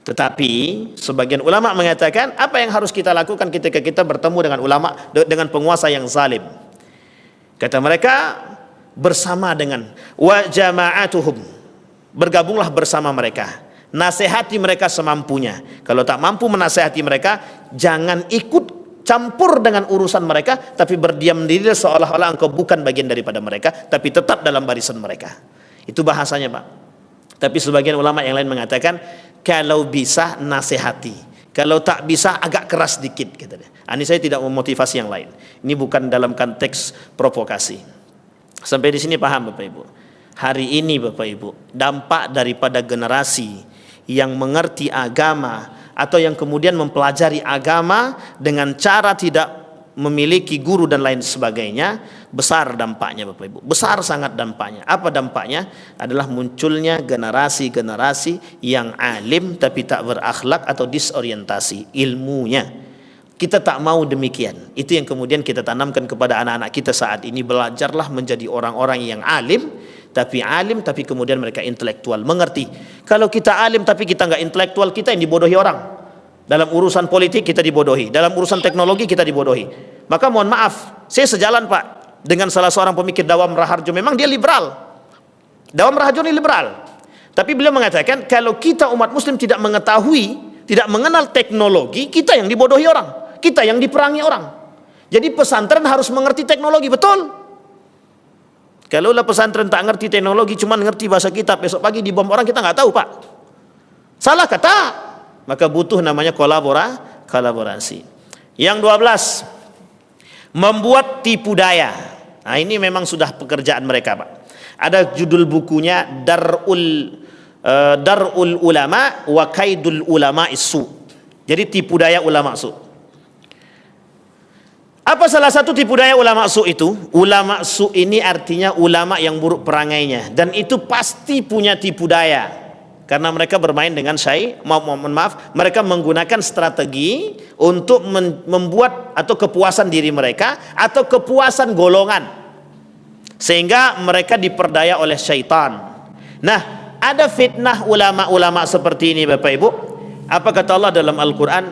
Tetapi sebagian ulama mengatakan, apa yang harus kita lakukan ketika kita bertemu dengan ulama, dengan penguasa yang zalim? Kata mereka, bersama dengan wa jama'atuhum, bergabunglah bersama mereka, nasihati mereka semampunya. Kalau tak mampu menasihati mereka, jangan ikut campur dengan urusan mereka, tapi berdiam diri seolah-olah engkau bukan bagian daripada mereka, tapi tetap dalam barisan mereka. Itu bahasanya Pak. Tapi sebagian ulama yang lain mengatakan, kalau bisa nasihati, kalau tak bisa agak keras dikit. Ini saya tidak memotivasi yang lain. Ini bukan dalam konteks provokasi. Sampai di sini paham Bapak Ibu? Hari ini Bapak Ibu, dampak daripada generasi yang mengerti agama atau yang kemudian mempelajari agama dengan cara tidak memiliki guru dan lain sebagainya, besar dampaknya Bapak Ibu. Besar sangat dampaknya. Apa dampaknya? Adalah munculnya generasi-generasi yang alim tapi tak berakhlak atau disorientasi ilmunya. Kita tak mau demikian. Itu yang kemudian kita tanamkan kepada anak-anak kita saat ini. Belajarlah menjadi orang-orang yang alim tapi kemudian mereka intelektual, mengerti. Kalau kita alim tapi kita nggak intelektual, kita yang dibodohi orang. Dalam urusan politik kita dibodohi, dalam urusan teknologi kita dibodohi. Maka mohon maaf, saya sejalan Pak dengan salah seorang pemikir Dawam Raharjo. Memang dia liberal. Dawam Raharjo ini liberal. Tapi beliau mengatakan, kalau kita umat muslim tidak mengetahui, tidak mengenal teknologi, kita yang dibodohi orang, kita yang diperangi orang. Jadi pesantren harus mengerti teknologi, betul. Kalau lah pesantren tak ngerti teknologi, cuma ngerti bahasa kitab, besok pagi dibom orang, kita nggak tahu Pak. Salah kata. Maka butuh namanya kolaborasi. Yang 12, membuat tipu daya. Nah, ini memang sudah pekerjaan mereka Pak. Ada judul bukunya Darul Ulama wa Kaidul Ulama Isu. Jadi tipu daya ulama su. Apa salah satu tipu daya ulama su itu? Ulama su ini artinya ulama yang buruk perangainya, dan itu pasti punya tipu daya. Karena mereka bermain dengan mereka menggunakan strategi untuk membuat atau kepuasan diri mereka atau kepuasan golongan, sehingga mereka diperdaya oleh syaitan. Nah, ada fitnah ulama-ulama seperti ini Bapak Ibu. Apa kata Allah dalam Al-Quran?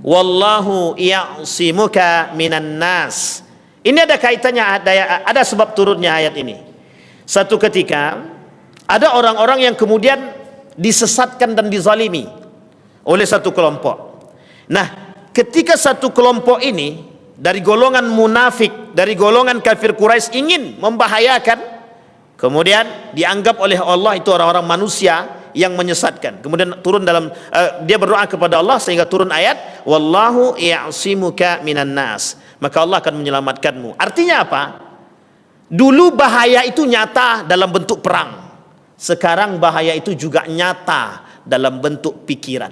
Wallahu ya'simuka minan nas. Ini ada kaitannya, ada sebab turunnya ayat ini. Satu ketika ada orang-orang yang kemudian disesatkan dan dizalimi oleh satu kelompok. Nah, ketika satu kelompok ini dari golongan munafik, dari golongan kafir Quraisy ingin membahayakan, kemudian dianggap oleh Allah itu orang-orang manusia yang menyesatkan. Kemudian turun dalam dia berdoa kepada Allah sehingga turun ayat wallahu ya'simuka minan nas. Maka Allah akan menyelamatkanmu. Artinya apa? Dulu bahaya itu nyata dalam bentuk perang. Sekarang bahaya itu juga nyata dalam bentuk pikiran.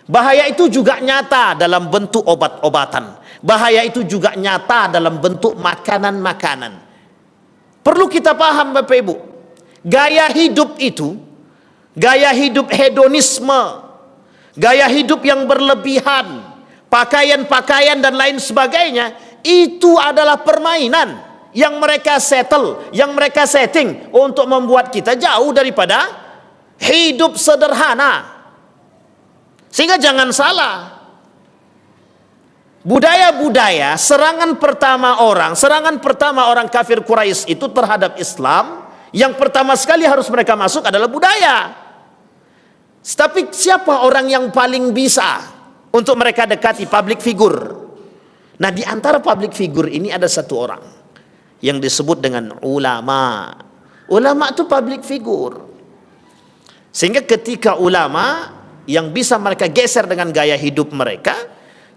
Bahaya itu juga nyata dalam bentuk obat-obatan. Bahaya itu juga nyata dalam bentuk makanan-makanan. Perlu kita paham Bapak Ibu, gaya hidup itu, gaya hidup hedonisme, gaya hidup yang berlebihan, pakaian-pakaian dan lain sebagainya, itu adalah permainan yang mereka settle, yang mereka setting untuk membuat kita jauh daripada hidup sederhana. Sehingga jangan salah, budaya-budaya serangan pertama orang kafir Quraisy itu terhadap Islam, yang pertama sekali harus mereka masuk adalah budaya. Tapi siapa orang yang paling bisa untuk mereka dekati? Public figure. Nah, di antara public figure ini ada satu orang yang disebut dengan ulama. Ulama itu public figure. Sehingga ketika ulama yang bisa mereka geser dengan gaya hidup mereka,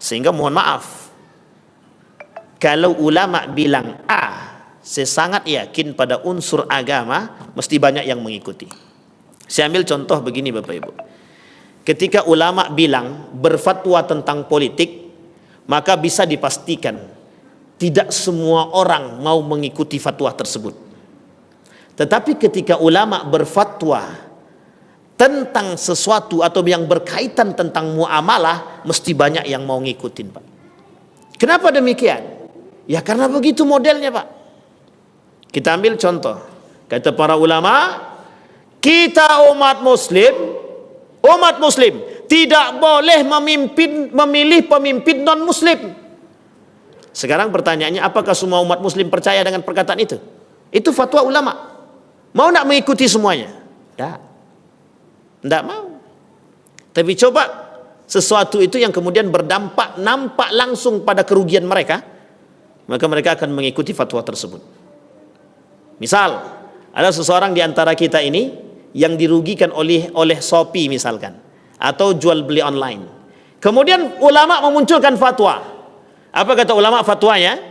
sehingga mohon maaf, kalau ulama bilang A, saya sangat yakin pada unsur agama mesti banyak yang mengikuti. Saya ambil contoh begini Bapak Ibu. Ketika ulama bilang berfatwa tentang politik, maka bisa dipastikan tidak semua orang mau mengikuti fatwa tersebut. Tetapi ketika ulama berfatwa tentang sesuatu atau yang berkaitan tentang muamalah, mesti banyak yang mau ngikutin, Pak. Kenapa demikian? Ya karena begitu modelnya, Pak. Kita ambil contoh. Kata para ulama, kita umat muslim tidak boleh memilih pemimpin non muslim. Sekarang pertanyaannya, apakah semua umat muslim percaya dengan perkataan itu? Itu fatwa ulama. Mau nak mengikuti semuanya? Tidak mau. Tapi coba sesuatu itu yang kemudian berdampak nampak langsung pada kerugian mereka, maka mereka akan mengikuti fatwa tersebut. Misal, ada seseorang di antara kita ini yang dirugikan oleh Shopee misalkan, atau jual beli online. Kemudian ulama memunculkan fatwa. Apa kata ulama fatwanya?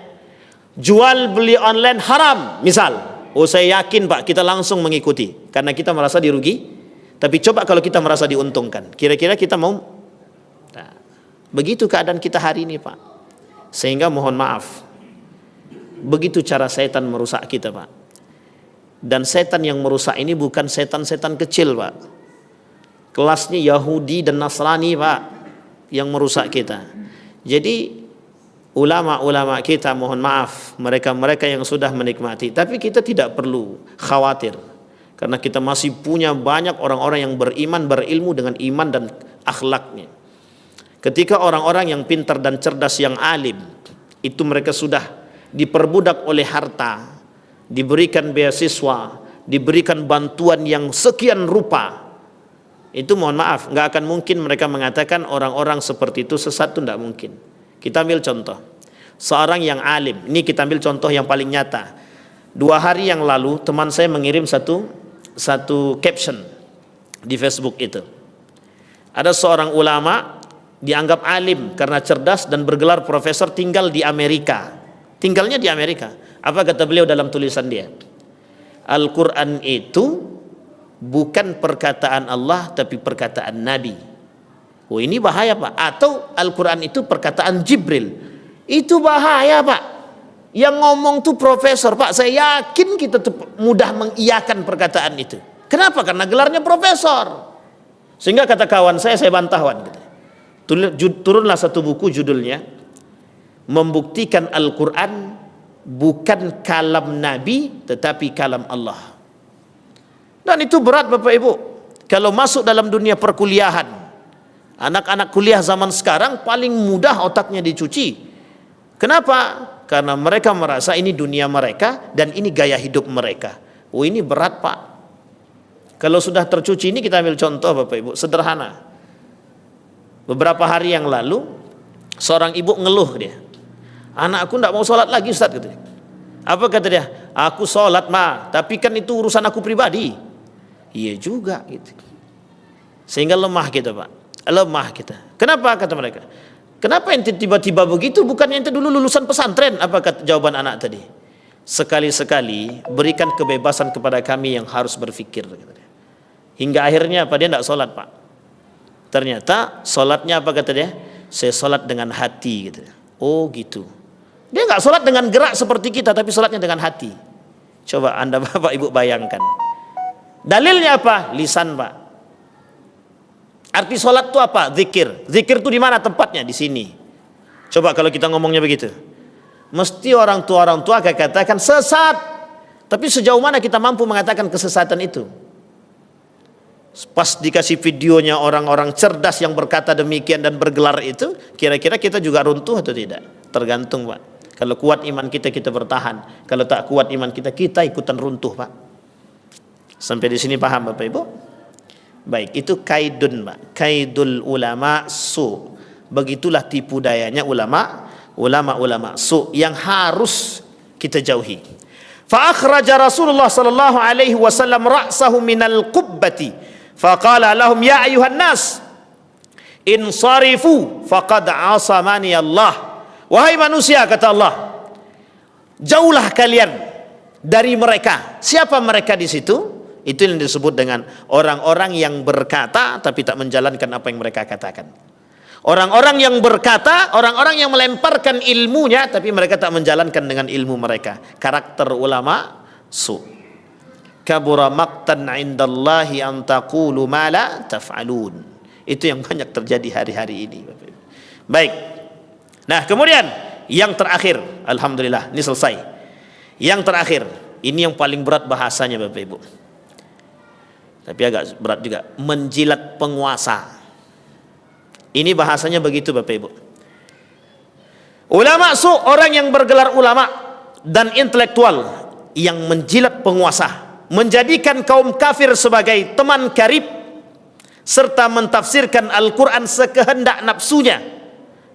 Jual beli online haram, misal. Oh, saya yakin Pak, kita langsung mengikuti karena kita merasa dirugi. Tapi coba kalau kita merasa diuntungkan, kira-kira kita mau? Nah, begitu keadaan kita hari ini, Pak. Sehingga mohon maaf, begitu cara setan merusak kita, Pak. Dan setan yang merusak ini bukan setan-setan kecil, Pak. Kelasnya Yahudi dan Nasrani, Pak, yang merusak kita. Jadi ulama-ulama kita, mohon maaf, mereka-mereka yang sudah menikmati, tapi kita tidak perlu khawatir, karena kita masih punya banyak orang-orang yang beriman, berilmu dengan iman dan akhlaknya. Ketika orang-orang yang pintar dan cerdas, yang alim, itu mereka sudah diperbudak oleh harta, diberikan beasiswa, diberikan bantuan yang sekian rupa, itu mohon maaf, nggak akan mungkin mereka mengatakan orang-orang seperti itu sesat, itu nggak mungkin. Kita ambil contoh seorang yang alim. Ini kita ambil contoh yang paling nyata. 2 hari yang lalu teman saya mengirim satu caption di Facebook itu. Ada seorang ulama dianggap alim karena cerdas dan bergelar profesor, tinggal di Amerika. Tinggalnya di Amerika. Apa kata beliau dalam tulisan dia? Al-Quran itu bukan perkataan Allah tapi perkataan Nabi. Oh, ini bahaya, Pak. Atau Al-Quran itu perkataan Jibril. Itu bahaya, Pak. Yang ngomong tuh profesor, Pak. Saya yakin kita mudah mengiyakan perkataan itu. Kenapa? Karena gelarnya profesor. Sehingga kata kawan saya bantahwan gitu. Turunlah satu buku, judulnya Membuktikan Al-Quran bukan kalam Nabi tetapi kalam Allah. Dan itu berat, Bapak Ibu. Kalau masuk dalam dunia perkuliahan, anak-anak kuliah zaman sekarang paling mudah otaknya dicuci. Kenapa? Karena mereka merasa ini dunia mereka dan ini gaya hidup mereka. Oh, ini berat Pak. Kalau sudah tercuci, ini kita ambil contoh Bapak Ibu, sederhana. Beberapa hari yang lalu seorang ibu ngeluh dia, anakku tidak mau sholat lagi Ustaz, kata dia. Apa kata dia? Aku sholat mah, tapi kan itu urusan aku pribadi. Iya juga gitu. Sehingga lemah kita Pak, lemah kita. Kenapa kata mereka? Kenapa ente tiba-tiba begitu? Bukannya ente dulu lulusan pesantren? Apa kata jawaban anak tadi? Sekali-sekali berikan kebebasan kepada kami yang harus berfikir. Hingga akhirnya apa? Dia tidak sholat Pak. Ternyata sholatnya apa kata dia? Saya sholat dengan hati gitu. Oh gitu. Dia nggak sholat dengan gerak seperti kita, tapi sholatnya dengan hati. Coba Anda Bapak Ibu bayangkan. Dalilnya apa? Lisan Pak. Arti sholat itu apa? Zikir. Zikir itu di mana tempatnya? Di sini. Coba kalau kita ngomongnya begitu, mesti orang tua akan katakan sesat. Tapi sejauh mana kita mampu mengatakan kesesatan itu? Pas dikasih videonya orang-orang cerdas yang berkata demikian dan bergelar itu, kira-kira kita juga runtuh atau tidak? Tergantung Pak. Kalau kuat iman kita, kita bertahan. Kalau tak kuat iman kita, kita ikutan runtuh Pak. Sampai di sini paham Bapak Ibu? Baik, itu kaidun Pak. Kaidul ulama su. Begitulah tipu dayanya ulama su yang harus kita jauhi. Fa akhraja Rasulullah sallallahu alaihi wasallam ra'sahu minal qubbati. Faqala lahum ya ayuhan nas insarifu faqad asamani Allah. Wahai manusia, kata Allah, jauhlah kalian dari mereka. Siapa mereka di situ? Itu yang disebut dengan orang-orang yang berkata tapi tak menjalankan apa yang mereka katakan. Orang-orang yang berkata, orang-orang yang melemparkan ilmunya tapi mereka tak menjalankan dengan ilmu mereka. Karakter ulama su. Kabura maqtan 'indallahi an taqulu ma la taf'alun. Itu yang banyak terjadi hari-hari ini. Baik. Nah, kemudian yang terakhir, alhamdulillah, ini selesai. Yang terakhir, ini yang paling berat bahasanya Bapak Ibu. Tapi agak berat juga, menjilat penguasa. Ini bahasanya begitu Bapak Ibu. Ulama su, orang yang bergelar ulama dan intelektual yang menjilat penguasa, menjadikan kaum kafir sebagai teman karib serta mentafsirkan Al-Quran sekehendak nafsunya.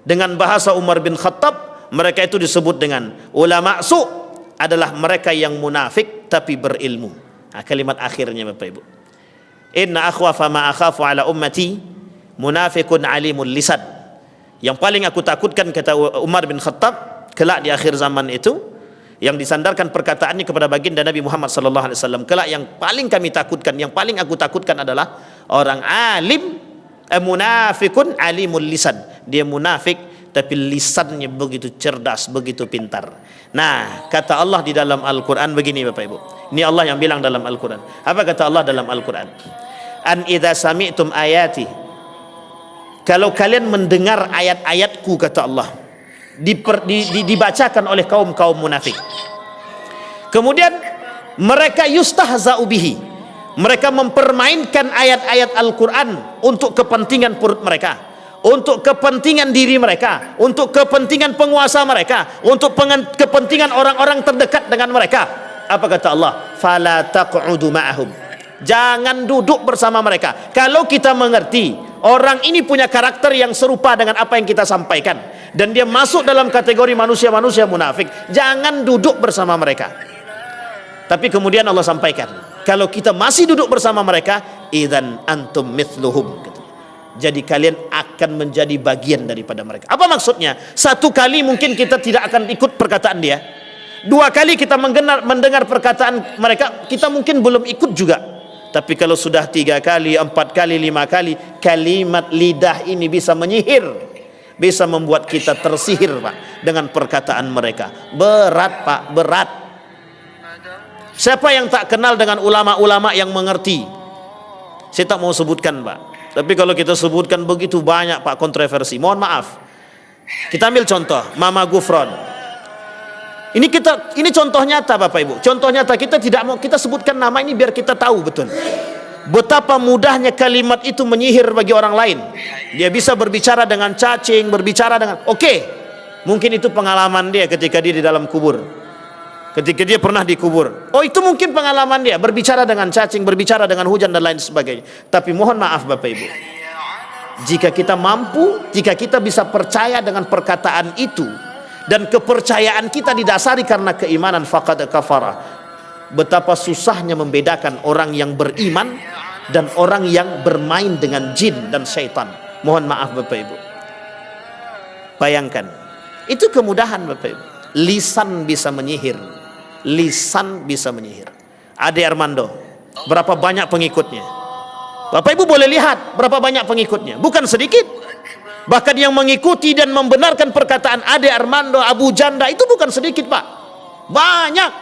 Dengan bahasa Umar bin Khattab, mereka itu disebut dengan ulama su, adalah mereka yang munafik tapi berilmu. Nah, kalimat akhirnya Bapak Ibu, inna akhwafa ma akhafu ala ummati munafikun alimul lisan. Yang paling aku takutkan, kata Umar bin Khattab, kelak di akhir zaman itu, yang disandarkan perkataannya kepada baginda Nabi Muhammad sallallahu alaihi wasallam, kelak yang paling kami takutkan, yang paling aku takutkan adalah orang alim, munafikun alimul lisan. Dia munafik tapi lisannya begitu cerdas, begitu pintar. Nah, kata Allah di dalam Al-Quran begini Bapak Ibu. Ini Allah yang bilang dalam Al-Quran. Apa kata Allah dalam Al-Quran? An idza sami'tum ayati, kalau kalian mendengar ayat-ayatku, kata Allah, dibacakan oleh kaum munafik, kemudian mereka yustahza'u bihi, mereka mempermainkan ayat-ayat Al-Quran untuk kepentingan perut mereka, untuk kepentingan diri mereka, untuk kepentingan penguasa mereka, untuk kepentingan orang-orang terdekat dengan mereka. Apa kata Allah? Fala taq'udu ma'ahum, jangan duduk bersama mereka. Kalau kita mengerti orang ini punya karakter yang serupa dengan apa yang kita sampaikan dan dia masuk dalam kategori manusia-manusia munafik, jangan duduk bersama mereka. Tapi kemudian Allah sampaikan, kalau kita masih duduk bersama mereka, idzan antum mithluhum, jadi kalian akan menjadi bagian daripada mereka. Apa maksudnya? Satu kali mungkin kita tidak akan ikut perkataan dia, dua kali kita mendengar perkataan mereka, kita mungkin belum ikut juga. Tapi kalau sudah 3 kali, 4 kali, 5 kali, kalimat lidah ini bisa menyihir, bisa membuat kita tersihir Pak dengan perkataan mereka. Berat Pak, berat. Siapa yang tak kenal dengan ulama-ulama yang mengerti? Saya tak mau sebutkan Pak, tapi kalau kita sebutkan begitu banyak Pak kontroversi. Mohon maaf. Kita ambil contoh Mama Gufron. Ini contoh nyata Bapak Ibu. Contoh nyata, kita tidak mau kita sebutkan nama ini biar kita tahu betul betapa mudahnya kalimat itu menyihir bagi orang lain. Dia bisa berbicara dengan cacing, berbicara dengan Mungkin itu pengalaman dia ketika dia di dalam kubur, ketika dia pernah dikubur. Oh, itu mungkin pengalaman dia, berbicara dengan cacing, berbicara dengan hujan dan lain sebagainya. Tapi mohon maaf Bapak Ibu, jika kita mampu, jika kita bisa percaya dengan perkataan itu, dan kepercayaan kita didasari karena keimanan, faqad kafara. Betapa susahnya membedakan orang yang beriman dan orang yang bermain dengan jin dan syaitan. Mohon maaf Bapak Ibu. Bayangkan, itu kemudahan Bapak Ibu. Lisan bisa menyihir. Lisan bisa menyihir. Ade Armando, berapa banyak pengikutnya? Bapak Ibu boleh lihat berapa banyak pengikutnya. Bukan sedikit. Bahkan yang mengikuti dan membenarkan perkataan Ade Armando, Abu Janda itu bukan sedikit Pak. Banyak.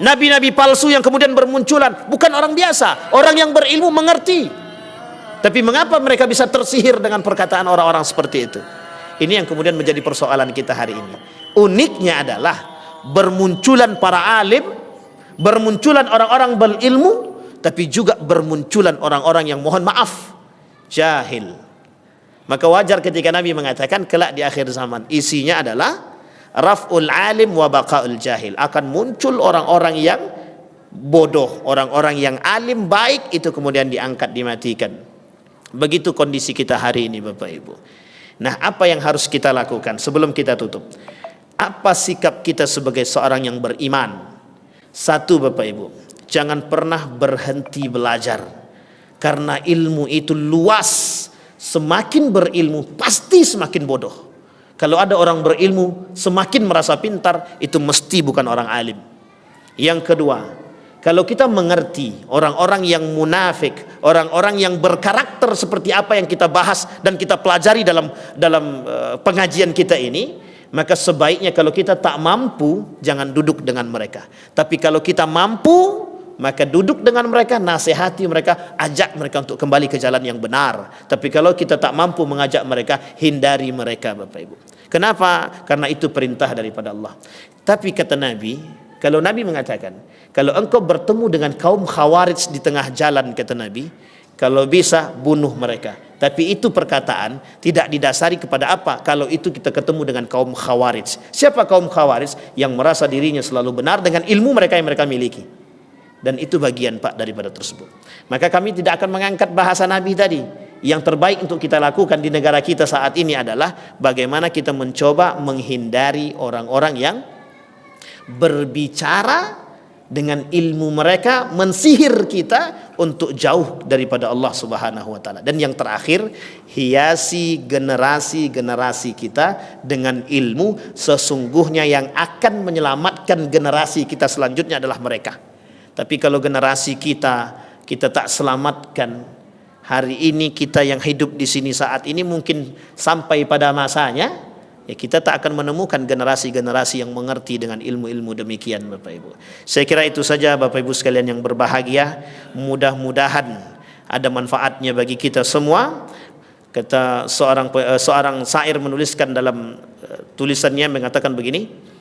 Nabi-nabi palsu yang kemudian bermunculan. Bukan orang biasa. Orang yang berilmu mengerti. Tapi mengapa mereka bisa tersihir dengan perkataan orang-orang seperti itu? Ini yang kemudian menjadi persoalan kita hari ini. Uniknya adalah bermunculan para alim, bermunculan orang-orang berilmu, tapi juga bermunculan orang-orang yang mohon maaf jahil. Maka wajar ketika Nabi mengatakan kelak di akhir zaman isinya adalah raf'ul alim wa baqa'ul jahil. Akan muncul orang-orang yang bodoh, orang-orang yang alim baik itu kemudian diangkat, dimatikan. Begitu kondisi kita hari ini Bapak Ibu. Nah, apa yang harus kita lakukan sebelum kita tutup? Apa sikap kita sebagai seorang yang beriman? Satu Bapak Ibu, jangan pernah berhenti belajar. Karena ilmu itu luas. Semakin berilmu pasti semakin bodoh. Kalau ada orang berilmu semakin merasa pintar, itu mesti bukan orang alim. Yang kedua, kalau kita mengerti orang-orang yang munafik, orang-orang yang berkarakter seperti apa yang kita bahas dan kita pelajari dalam pengajian kita ini, maka sebaiknya kalau kita tak mampu, jangan duduk dengan mereka. Tapi kalau kita mampu, maka duduk dengan mereka, nasihati mereka, ajak mereka untuk kembali ke jalan yang benar. Tapi kalau kita tak mampu mengajak mereka, hindari mereka Bapak Ibu. Kenapa? Karena itu perintah daripada Allah. Tapi kata Nabi, kalau Nabi mengatakan, kalau engkau bertemu dengan kaum khawarij di tengah jalan, kata Nabi, kalau bisa bunuh mereka. Tapi itu perkataan tidak didasari kepada apa? Kalau itu kita ketemu dengan kaum khawarij. Siapa kaum khawarij? Yang merasa dirinya selalu benar dengan ilmu mereka yang mereka miliki. Dan itu bagian Pak daripada tersebut. Maka kami tidak akan mengangkat bahasa Nabi tadi. Yang terbaik untuk kita lakukan di negara kita saat ini adalah bagaimana kita mencoba menghindari orang-orang yang berbicara dengan ilmu mereka, mensihir kita untuk jauh daripada Allah Subhanahu wa taala. Dan yang terakhir, hiasi generasi-generasi kita dengan ilmu. Sesungguhnya yang akan menyelamatkan generasi kita selanjutnya adalah mereka. Tapi kalau generasi kita tak selamatkan, hari ini kita yang hidup di sini saat ini mungkin sampai pada masanya, ya kita tak akan menemukan generasi-generasi yang mengerti dengan ilmu-ilmu demikian Bapak Ibu. Saya kira itu saja Bapak Ibu sekalian yang berbahagia. Mudah-mudahan ada manfaatnya bagi kita semua. Kata seorang syair menuliskan dalam tulisannya, mengatakan begini,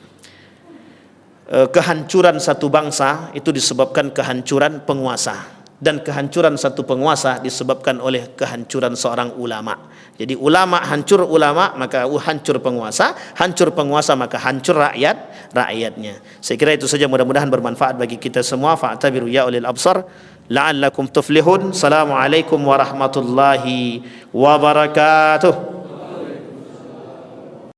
kehancuran satu bangsa itu disebabkan kehancuran penguasa, dan kehancuran satu penguasa disebabkan oleh kehancuran seorang ulama. Jadi ulama hancur ulama, maka hancur penguasa maka hancur rakyatnya. Saya kira itu saja, mudah-mudahan bermanfaat bagi kita semua. Fa'tabiru ya ulil absar la'allakum tuflihun. Assalamualaikum warahmatullahi wabarakatuh.